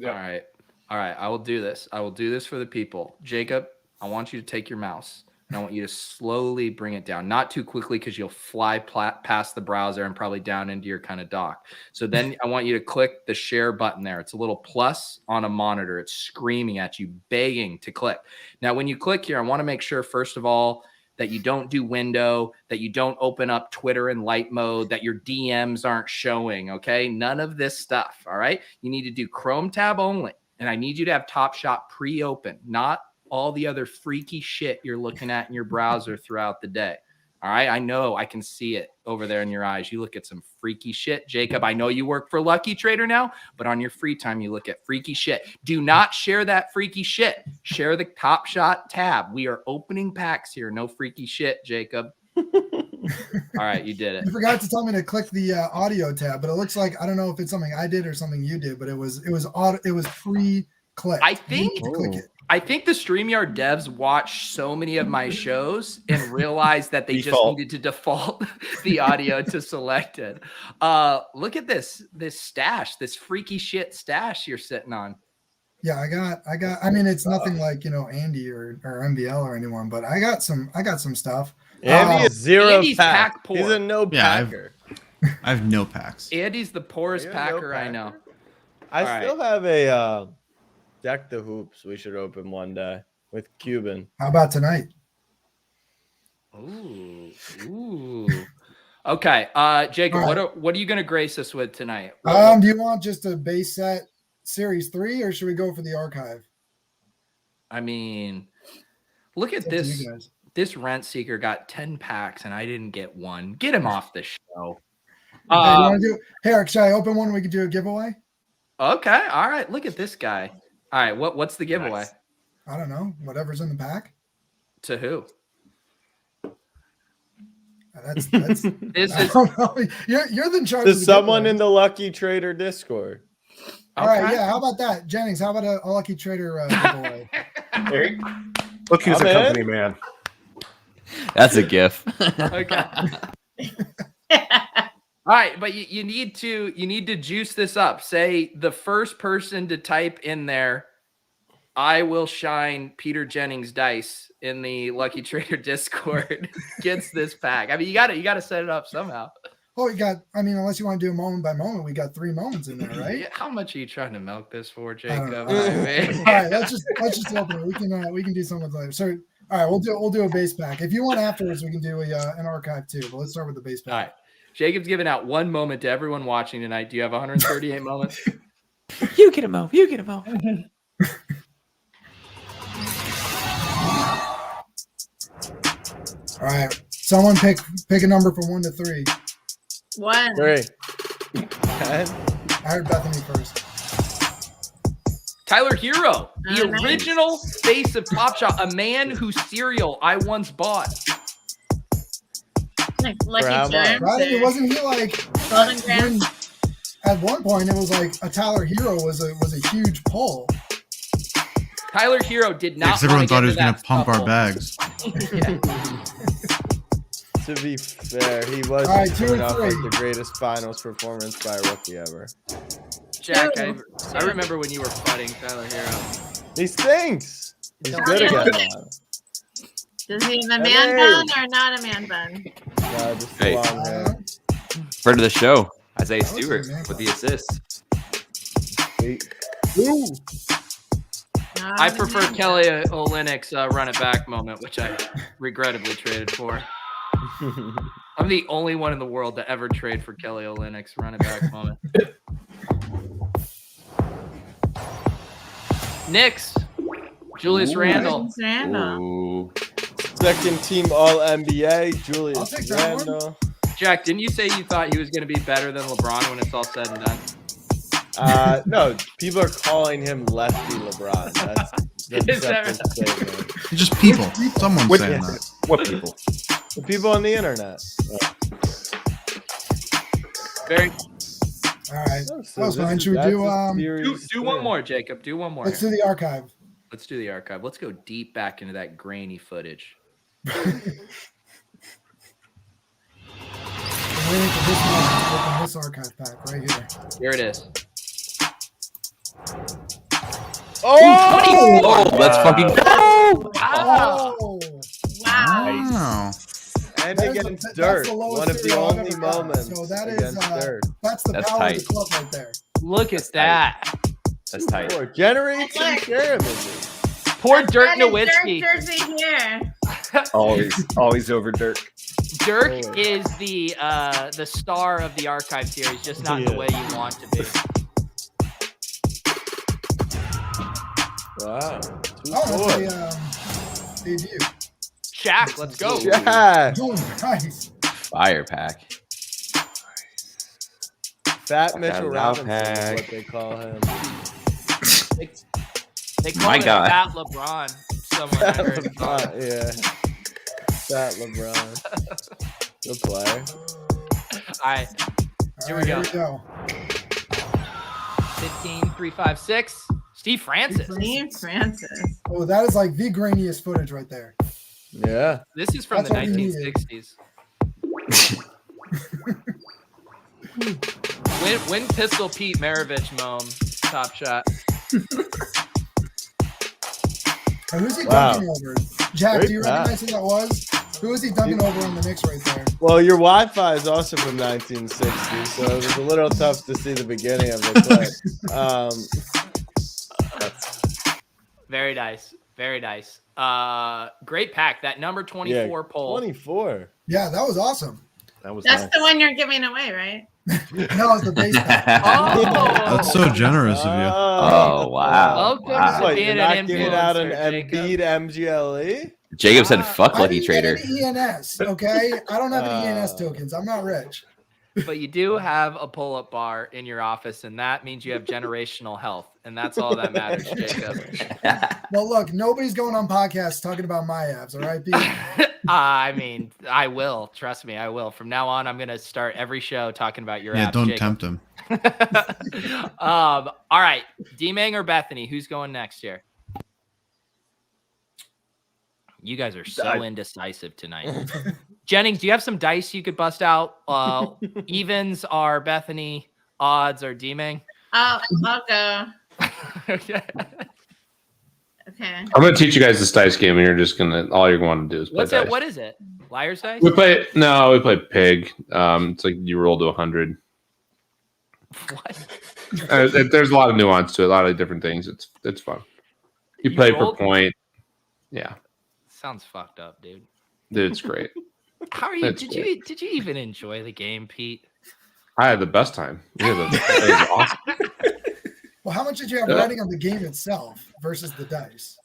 right. I will do this. I will do this for the people. Jacob, I want you to take your mouse and I want you to slowly bring it down, not too quickly because you'll fly past the browser and probably down into your kind of dock. So then I want you to click the share button there. It's a little plus on a monitor. It's screaming at you, begging to click. Now, when you click here, I want to make sure, first of all, that you don't do window, that you don't open up Twitter in light mode, that your DMs aren't showing, okay? None of this stuff, all right? You need to do Chrome tab only, and I need you to have Top Shot pre-open, not all the other freaky shit you're looking at in your browser throughout the day, all right? I know, I can see it over there in your eyes. You look at some freaky shit. Jacob, I know you work for Lucky Trader now, but on your free time, you look at freaky shit. Do not share that freaky shit. Share the Top Shot tab. We are opening packs here. No freaky shit, Jacob. All right, you did it. You forgot to tell me to click the audio tab, but it looks like, I don't know if it's something I did or something you did, but it was pre-clicked. I think the StreamYard devs watch so many of my shows and realize that they just needed to default the audio to selected. Look at this stash, this freaky shit stash you're sitting on. Yeah, I mean, it's nothing like, Andy or MBL or anyone, but I got some stuff. Andy is Andy's pack poor. He's a no packer. I have no packs. Andy's the poorest packer I know. I still have a Deck the Hoops we should open one day with Cuban. How about tonight? Ooh. Okay, Jacob, right. What are you going to grace us with tonight? Do you want just a base set Series 3 or should we go for the archive? I mean, look at this. This rent seeker got 10 packs and I didn't get one. Get him off the show. Eric, should I open one? We could do a giveaway. Okay. All right. Look at this guy. All right. What's the giveaway? Nice. I don't know. Whatever's in the pack. To who? That's this I don't know. You're the charge. To someone in the Lucky Trader Discord. All right. Yeah. How about that, Jennings? How about a Lucky Trader giveaway? Eric, look who's a company man. That's a gif. Okay. All right, but you need to juice this up. Say the first person to type in there, I will shine Peter Jennings dice in the Lucky Trader Discord gets this pack. I mean, you got to set it up somehow. Well, we got. I mean, unless you want to do a moment by moment, we got 3 moments in there, right? Yeah, how much are you trying to milk this for, I Jacob? don't know. All right, let's just open it. We can do something later. So, all right, we'll do a base pack. If you want afterwards, we can do an archive too. But let's start with the base pack. All right, Jacob's giving out 1 moment to everyone watching tonight. Do you have 138 moments? You get a mo. You get a mo. All right, someone pick a number from 1 to 3. 1. 3. 10. I heard Bethany first. Tyler Hero, the nice. original face of Top Shot, a man whose cereal I once bought. Like Lucky Grandma. Charms. Right? Wasn't he like Golden Grams. at one point? It was like a Tyler Hero was a huge pull. Tyler Hero did not. Because everyone thought he was going going to pump our bags. To be fair, he was All right, 2 coming or off 3. like the greatest finals performance by a rookie ever. Jack, I remember when you were fighting Tyler Hero. He stinks. He's good again. Does he have a man bun or not a man bun? Yeah, just Hey. long hair. Friend of the show, Isaiah That was Stewart good, man. with the assist. Ooh. I prefer Kelly Olynyk's run it back moment, which I regrettably traded for. I'm the only one in the world to ever trade for Kelly Olynyk's run it back moment. Knicks, Julius Randle. Julius Randle. Ooh. Second team All NBA, I'll Julius take that one. Randle. Jack, didn't you say you thought he was going to be better than LeBron when it's all said and done? No, people are calling him lefty LeBron. That's the Is that accepted statement. It's just people. Someone's What- saying that. What people? The people on the internet. Very. All right, So that was this fine. is- Should we that's do a Do, series do one three. more, Jacob. Do one more. Let's do the archive. Let's do the archive. Let's go deep back into that grainy footage. I'm waiting for this one to open this archive pack right here. Here it is. Oh! Oh, let's fucking go! Wow. Oh, Wow. And That is against the- that's Dirt. the lowest One of the cereal I've only ever got. moments So that is, against Dirt. that's the That's power tight. of the club right there. Look at that. That's tight. Or generate some Look. share images. Poor Dirk Got his Nowitzki. Dirk jersey here. Always over Dirk. Dirk Oh. is the star of the archive series, just not in the Yeah. way you want to be. Wow. Oh, that's a debut. Shaq, let's go. Yeah. Oh, nice. Fire pack. Fat Fuck Mitchell out, Robinson Pack. is what they call him. They call My him God. Fat LeBron somewhere. I heard it called. Yeah. Fat LeBron. Good player. All right, here we go. 15, 3, 5, 6. Steve Francis. Steve Francis. Oh, that is like the grainiest footage right there. Yeah. This is from That's the what we needed. 1960s. Win Pistol Pete Maravich Mome. Top Shot. And who's he Wow. dunking over? Jack, Great do you pass. recognize who that was? Who is he dunking over on the Knicks right there? Well, your Wi-Fi is also from 1960, so it was a little tough to see the beginning of the clip. Very nice. Very nice. Great pack. That number 24 poll. 24. Yeah, that was awesome. That was That's nice. the one you're giving away, right? No, it's the base pack. Oh, That's so generous of you. Oh, wow. Welcome Wow. to What, being you're an not giving out an influencer, Embiid MGLE? Jacob said, fuck I Lucky didn't get Trader. any ENS, okay? I don't have any ENS tokens. I'm not rich. But you do have a pull-up bar in your office, and that means you have generational health, and that's all that matters, Jacob. Well, look, nobody's going on podcasts talking about my abs, all right, Pete? I mean, I will. Trust me, I will. From now on, I'm going to start every show talking about your Yeah, abs, don't Jacob. tempt him. All right. D-Mang or Bethany? Who's going next here? You guys are so indecisive tonight. Jennings, do you have some dice you could bust out? Evens are Bethany, odds are D-Mang. I'll go. Okay. Okay. I'm gonna teach you guys this dice game, and you're just gonna all you're going to do is play What's dice. it? What is it? Liar's Dice? We play Pig. It's like you roll to 100. What? There's a lot of nuance to it, a lot of different things. It's fun. You play per point. Yeah. Sounds fucked up, dude. Dude, it's great. How are you? Did you even enjoy the game, Pete? I had the best time. It was awesome. Well, how much did you have riding on the game itself versus the dice?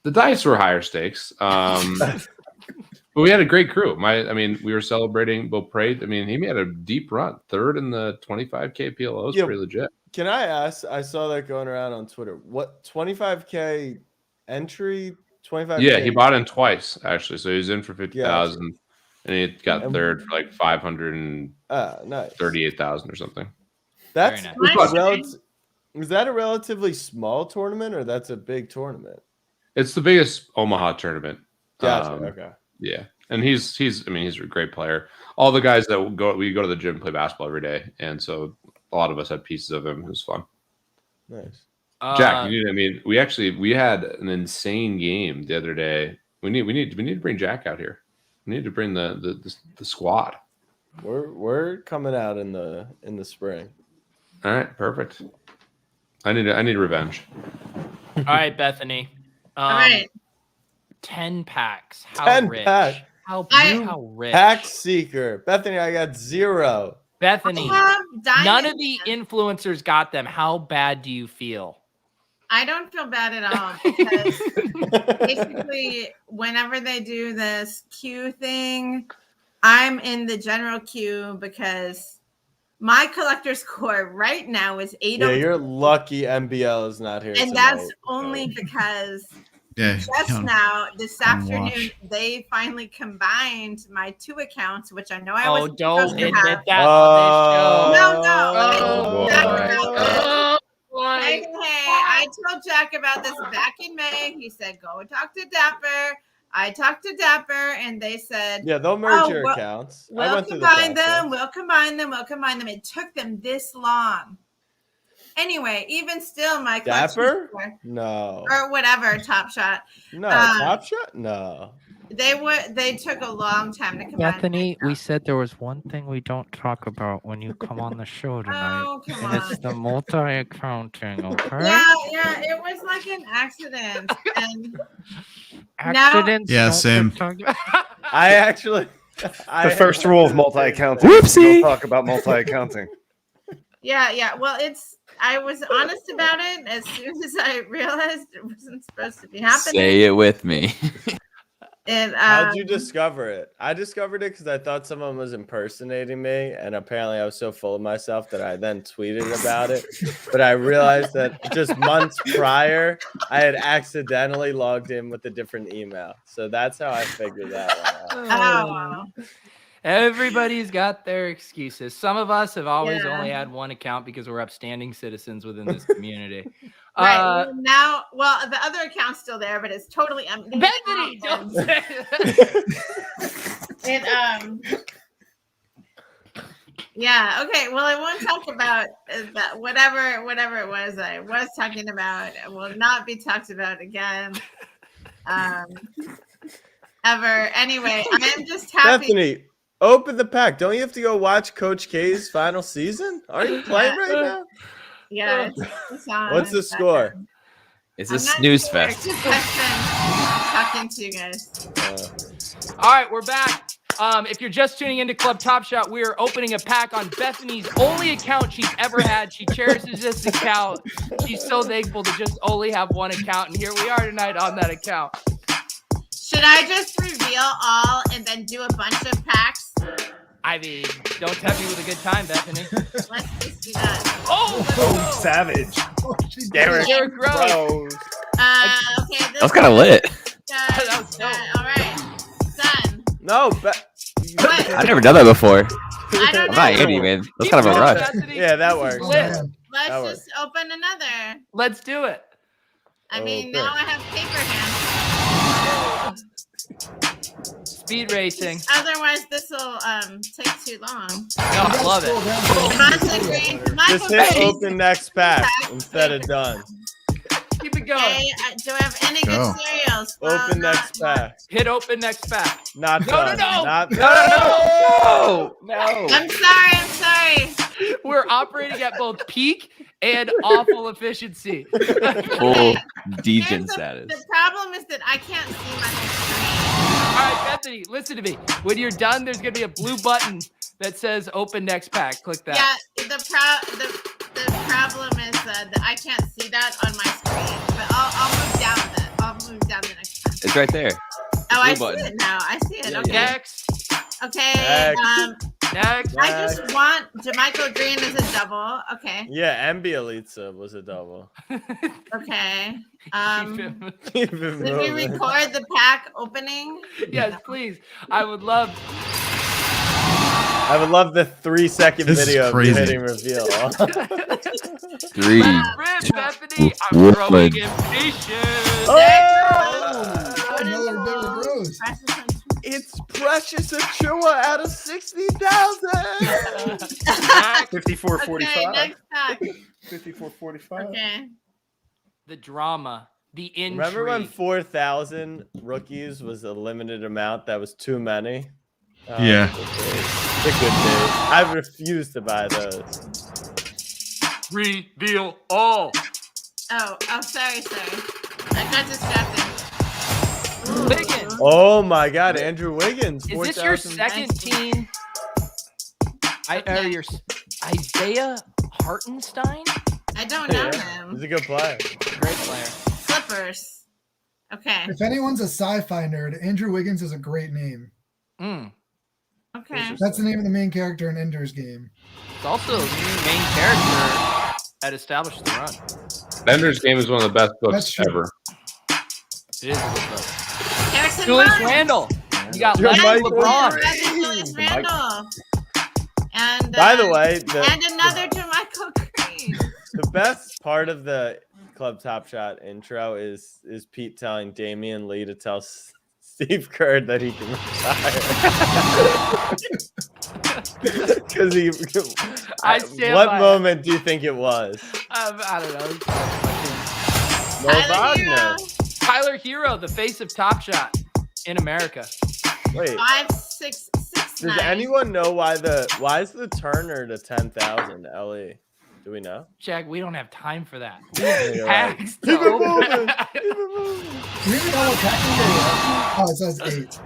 The dice were higher stakes. But we had a great crew. We were celebrating Bill Prate. He made a deep run, third in the 25K PLO. Is pretty legit. Can I ask? I saw that going around on Twitter. What 25K entry? 25K. Yeah, he bought in twice actually. So he was in for 50,000, and he got third for like 538,000 or something. That's nice. Is that a relatively small tournament or that's a big tournament? It's the biggest Omaha tournament. Gotcha. Okay. Yeah, and he's a great player. All the guys that we go to the gym and play basketball every day, and so a lot of us had pieces of him. It was fun. Nice. Jack, we had an insane game the other day. We need to bring Jack out here. We need to bring the squad. We're coming out in the spring. All right, perfect. I need revenge. All right, Bethany. All right. 10 packs. How 10 rich? packs. How rich? Pack seeker. Bethany, I got 0. Bethany, none of the influencers got them. How bad do you feel? I don't feel bad at all because basically whenever they do this queue thing, I'm in the general queue because my collector score right now is 8. Yeah, you're lucky NBL is not here. And tonight. that's only because this afternoon, they finally combined my 2 accounts, which I know I was don't admit that on this show. Hey, I told Jack about this back in May. He said, go talk to Dapper. I talked to Dapper, and they said, yeah, they'll merge your accounts. We'll combine them. We'll combine them. It took them this long. Anyway, even still, my Dapper? No. Or whatever, Top Shot. No, Top Shot? No. They took a long time to combine. Bethany, we said there was one thing we don't talk about when you come on the show tonight. Oh, come and on. it's the multi-accounting, okay? Yeah, it was like an accident. And Accidents. Yeah, same. I actually. The first rule of multi-accounting. Whoopsie! Don't talk about multi-accounting. Yeah. Well, I was honest about it as soon as I realized it wasn't supposed to be happening. Say it with me. And how'd you discover it? I discovered it because I thought someone was impersonating me, and apparently I was so full of myself that I then tweeted about it. But I realized that just months prior, I had accidentally logged in with a different email. So that's how I figured that one out. Everybody's got their excuses. Some of us have always only had one account because we're upstanding citizens within this community. Right now, the other account's still there, but it's totally empty. Bethany, don't say that. Yeah. Okay. Well, I won't talk about that. Whatever it was, I was talking about. It will not be talked about again. Ever. Anyway, I am just happy. Bethany, open the pack. Don't you have to go watch Coach K's final season? Are you playing right now? Yeah. It's on. What's the score? It's a snooze Sure. fest. Good question. Talking to you guys. All right, we're back. If you're just tuning into Club Top Shot, we are opening a pack on Bethany's only account she's ever had. She cherishes this account. She's so thankful to just only have one account, and here we are tonight on that account. Should I just reveal all and then do a bunch of packs? I mean, don't tempt me with a good time, Bethany. Let's just do that. Oh, savage. Derek Rose. Okay. That was kind of lit. All right. Done. No, I've never done that before. I don't I'm not Andy, man. That's kind of a rush. Yeah, that works. Let's just open another. Let's do it. I mean, now I have paper hands. Speed racing. Otherwise, this will take too long. I love it. Just hit open next pack instead of done. Keep it going. Do I have any Go. good cereals? Well, Open next pack. Hit open next pack. Not No, done. no, no. Not No. I'm sorry. We're operating at both peak and awful efficiency. Full degen status. The problem is that I can't see my whole All right, Bethany, listen to me. When you're done, there's going to be a blue button that says open next pack. Click that. Yeah, the problem is that I can't see that on my screen, but I'll move down I'll move down the next pack. It's right there. Oh, I button. see it now. I see it. Yeah, Okay. Next. Okay. Next. I just want Jermichael Green as a double. Okay. Yeah, and Bielitsa was a double. Okay. Keep it Did we moving. record the pack opening? Yes, please. I would love. I would love the 3-second This is video of you crazy. hitting reveal. 3. Rip, Bethany, I'm throwing impatient. Another bit of Rose. It's Precious Achua out of 60,000. 54.45. Okay, next pack. 54.45. Okay. The drama, the intrigue. Remember when 4,000 rookies was a limited amount? That was too many. Yeah. It's a good day. I refuse to buy those. Reveal all. Oh, sorry. I got distracted. Wiggins. Oh my God, Andrew Wiggins. Is this your 4,000. second team? Your Isaiah Hartenstein? I don't know Yeah, him. he's a good player. Great player. Clippers. Okay. If anyone's a sci-fi nerd, Andrew Wiggins is a great name. Okay. That's the name of the main character in Ender's Game. It's also the main character at Establish the Run. Bender's Game is one of the best books ever. It is a good book. Harrison Julius Barnes. Randle. You got You're Leslie Michael LeBron. Julius Randle. And By the way, and another Jermichael Green. the best part of the Club Top Shot intro is Pete telling Damian Lee to tell Steve Kerr that he can retire. Because I stand what by it. moment do you think it was? I don't know. Mo Wagner. Tyler Hero, the face of Top Shot in America. Wait, 5'6'9". does anyone know why is the Turner to 10,000 LE? Do we know? Jack, we don't have time for that. You're right. Hacks Keep to it open. moving. Do you even know what package they are? Oh, it says 8.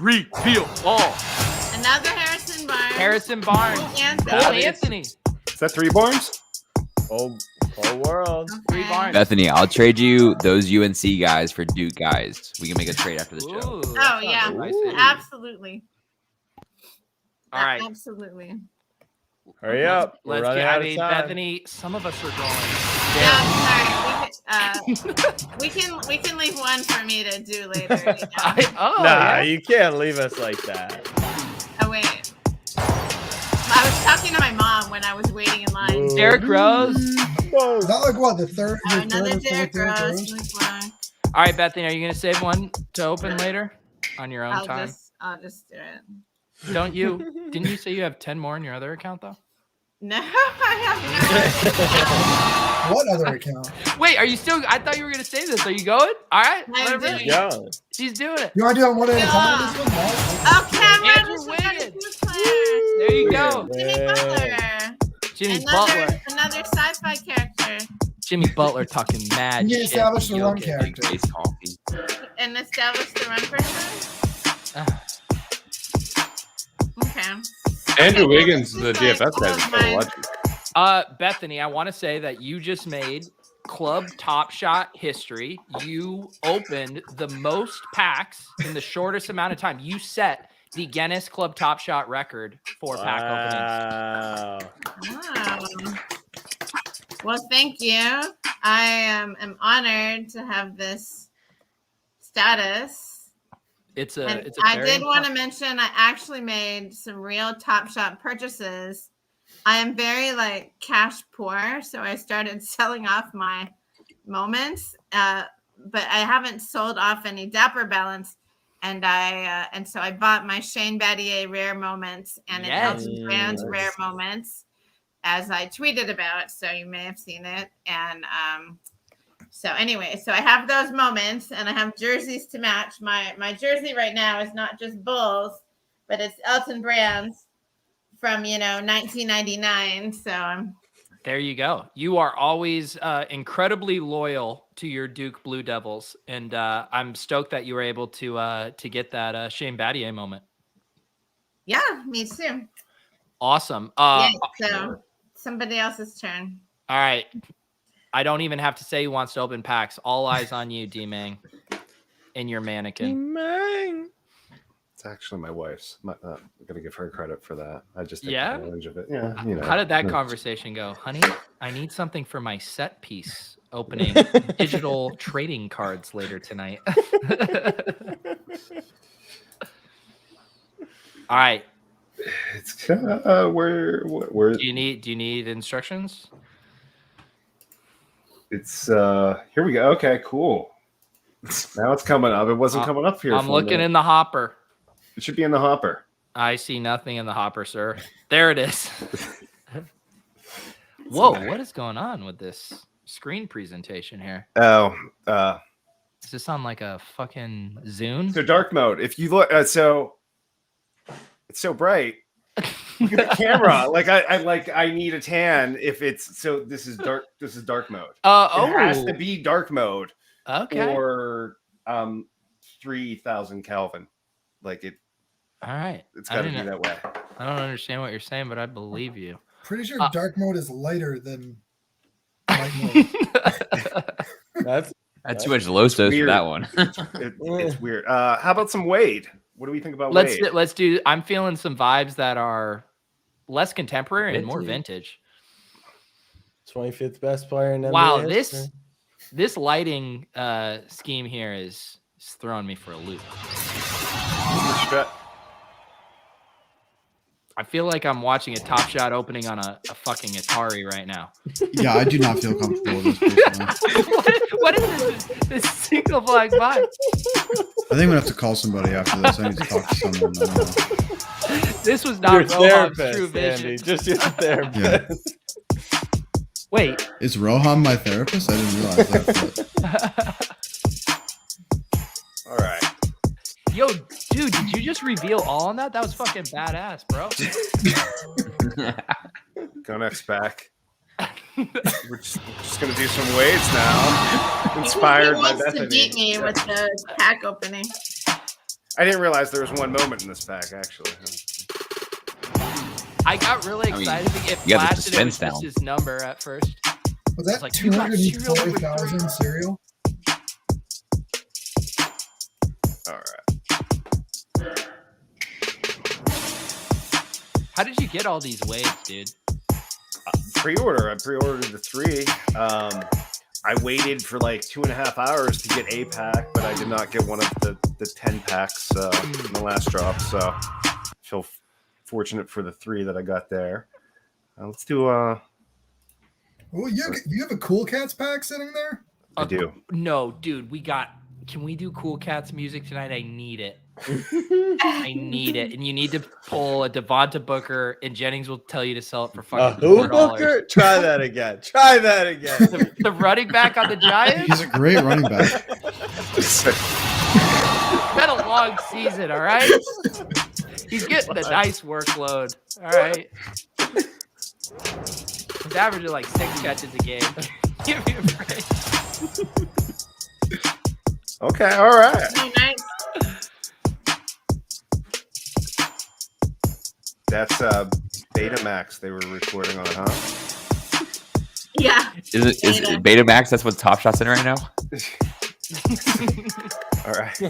Reveal all. Another Harrison Barnes. Harrison Barnes. And Cole Anthony. Is that 3 Barnes? Whole world. Three Barnes. Bethany, I'll trade you those UNC guys for Duke guys. We can make a trade after the show. Ooh, Oh that's yeah, not nice. absolutely. All right. Absolutely. Hurry up. We're Let's running get. out I of mean, time. Bethany. Some of us are going. Yeah, sorry. We can leave one for me to do later. You know? Nah, you can't leave us like that. Oh wait. I was talking to my mom when I was waiting in line. Derrick Rose. Is that like what, the third? Oh, the another third or Derrick fourth Rose. Rose? All right, Bethany, are you going to save one to open later on your own time? I'll just do it. Don't you? Didn't you say you have 10 more in your other account though? No, I have What other account? Wait, are you still? I thought you were going to say this. Are you going? All right. I'm let her doing rip. it. Yeah. She's doing it. You want to do it one at a time? Yeah. This one? No? Oh, Cameron Andrew was Wiggins. player. There you go. Jimmy Butler. Jimmy another, Butler. Another sci-fi character. Jimmy Butler talking mad You shit. established the run Jokic, character. Ace Coffee. And establish the run person. Okay. Andrew Wiggins, the DFS guy, is so lucky. Bethany, I want to say that you just made Club Top Shot history. You opened the most packs in the shortest amount of time. You set the Guinness Club Top Shot record for pack openings. Wow. Well, thank you. I am honored to have this status. It's a I very did want to mention I actually made some real Top Shot purchases. I am very cash poor, so I started selling off my moments, but I haven't sold off any Dapper Balance, and so I bought my Shane Battier rare moments and an Elton Brand rare moments, as I tweeted about. So you may have seen it. And so anyway, so I have those moments and I have jerseys to match. My jersey right now is not just Bulls, but it's Elton Brand's from, 1999. So there you go. You are always incredibly loyal to your Duke Blue Devils, and I'm stoked that you were able to get that Shane Battier moment. Yeah, me too. Awesome. So somebody else's turn. All right. I don't even have to say who wants to open packs. All eyes on you, D-Mang, and your mannequin. D-Mang. It's actually my wife's. I'm gonna give her credit for that. I just took Yeah. advantage of it. Yeah. How did that conversation go, honey? I need something for my set piece opening digital trading cards later tonight. All right. It's where do you need instructions? It's here we go. Okay, cool. Now it's coming up. It wasn't coming up here. I'm looking in the hopper. It should be in the hopper. I see nothing in the hopper, sir. There it is. Whoa, what is going on with this screen presentation here? Oh, is this on like a fucking Zune? So dark mode. If you look, so it's so bright. Look at the camera. Like I need a tan. If it's so, this is dark. This is dark mode. It has to be dark mode. Okay. Or 3,000 Kelvin. Like it. All right. It's got to be that way. I don't understand what you're saying, but I believe you. Pretty sure dark mode is lighter than light mode. That's too much Los Dos for that one. It's weird. How about some Wade? What do we think about Wade? Let's do. I'm feeling some vibes that are less contemporary and more vintage. 25th best player in NBA. Wow, this lighting scheme here is throwing me for a loop. I feel like I'm watching a Top Shot opening on a fucking Atari right now. Yeah, I do not feel comfortable with this. What is this single black vibe? I think I'm gonna have to call somebody after this. I need to talk to someone. This was not Roham's true vision. Andy. Just your therapist. Yeah. Wait. Is Roham my therapist? I didn't realize that. All right. Yo, dude, did you just reveal all on that? That was fucking badass, bro. Go next back. We're just gonna do some Wades now. Inspired by wants Bethany. to beat me with the pack opening. I didn't realize there was one moment in this pack actually. I got really excited to get you got the flashed and it was suspense down. just his number at first. Was that like, you got 240,000 cereal? All right. How did you get all these waves, dude? Pre-order. I pre-ordered the 3. I waited for like 2.5 hours to get a pack, but I did not get one of the 10 packs in the last drop. So I feel fortunate for the 3 that I got there. Let's do Oh, you have a Cool Cats pack sitting there? I do. No, dude, can we do Cool Cats music tonight? I need it. I need it. And you need to pull a Devonta Booker, and Jennings will tell you to sell it for fucking who $4. Booker? Try that again. The running back on the Giants? He's a great running back. It's been a long season, all right? He's getting a nice workload, all right? He's averaging like 6 catches a game. Give me a break. Okay, all right. Oh, nice. That's Betamax they were recording on, huh? Yeah. Is it Betamax? That's what Top Shot's in right now. All right.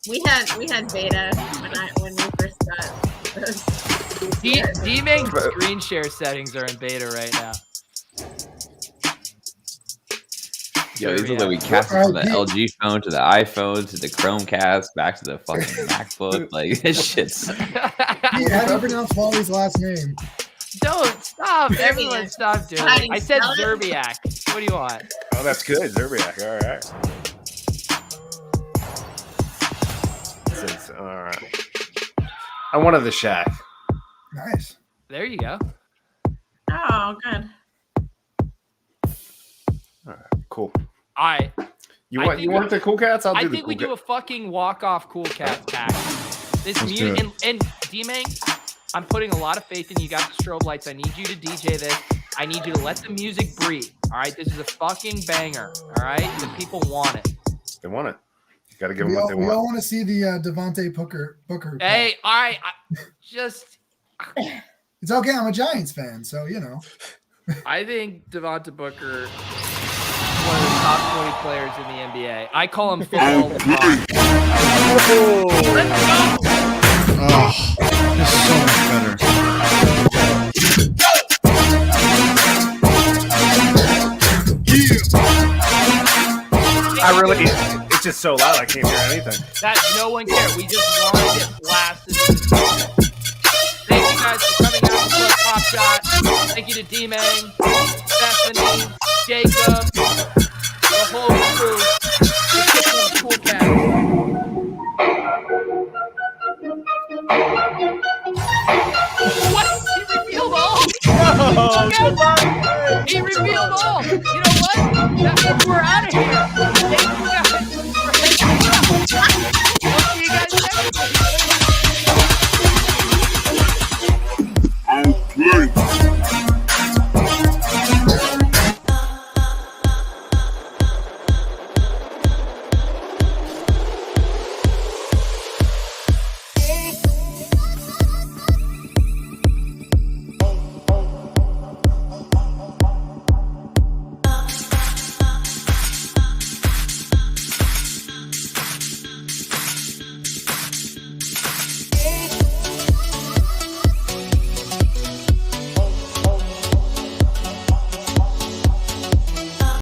We had beta when we first got those. D-Mang's screen share settings are in beta right now. Yo, these are like we cast it from the LG phone to the iPhone to the Chromecast back to the fucking MacBook. Like this shit's. How do you pronounce Wally's last name? Don't stop. Everyone stop doing it. I said Zerbiak. What do you want? Oh, that's good. Zerbiak. All right. All right. I wanted the Shaq. Nice. There you go. Oh, good. All right, cool. You I think want the cool cats? I think we do a fucking walk-off cool cats pack. This music and D-Mang, I'm putting a lot of faith in you. Got the strobe lights. I need you to DJ this. I need you to let the music breathe. All right, this is a fucking banger. All right, the people want it. They want it. You got to give them what they want. We all want to see the Devontae Booker. Hey, all right, just. It's okay. I'm a Giants fan, so you know. I think Devontae Booker is one of the top 20 players in the NBA. I call him football. Let's go. Oh, this is so much better. It's just so loud I can't hear anything. That no one cared. We just wanted it blasted. Thank you guys for coming out to Pop Shot. Thank you to D-Mang, Stephanie, Jacob, the whole crew. The cool cat. What? He revealed all? He revealed all. You know what? We're out of here.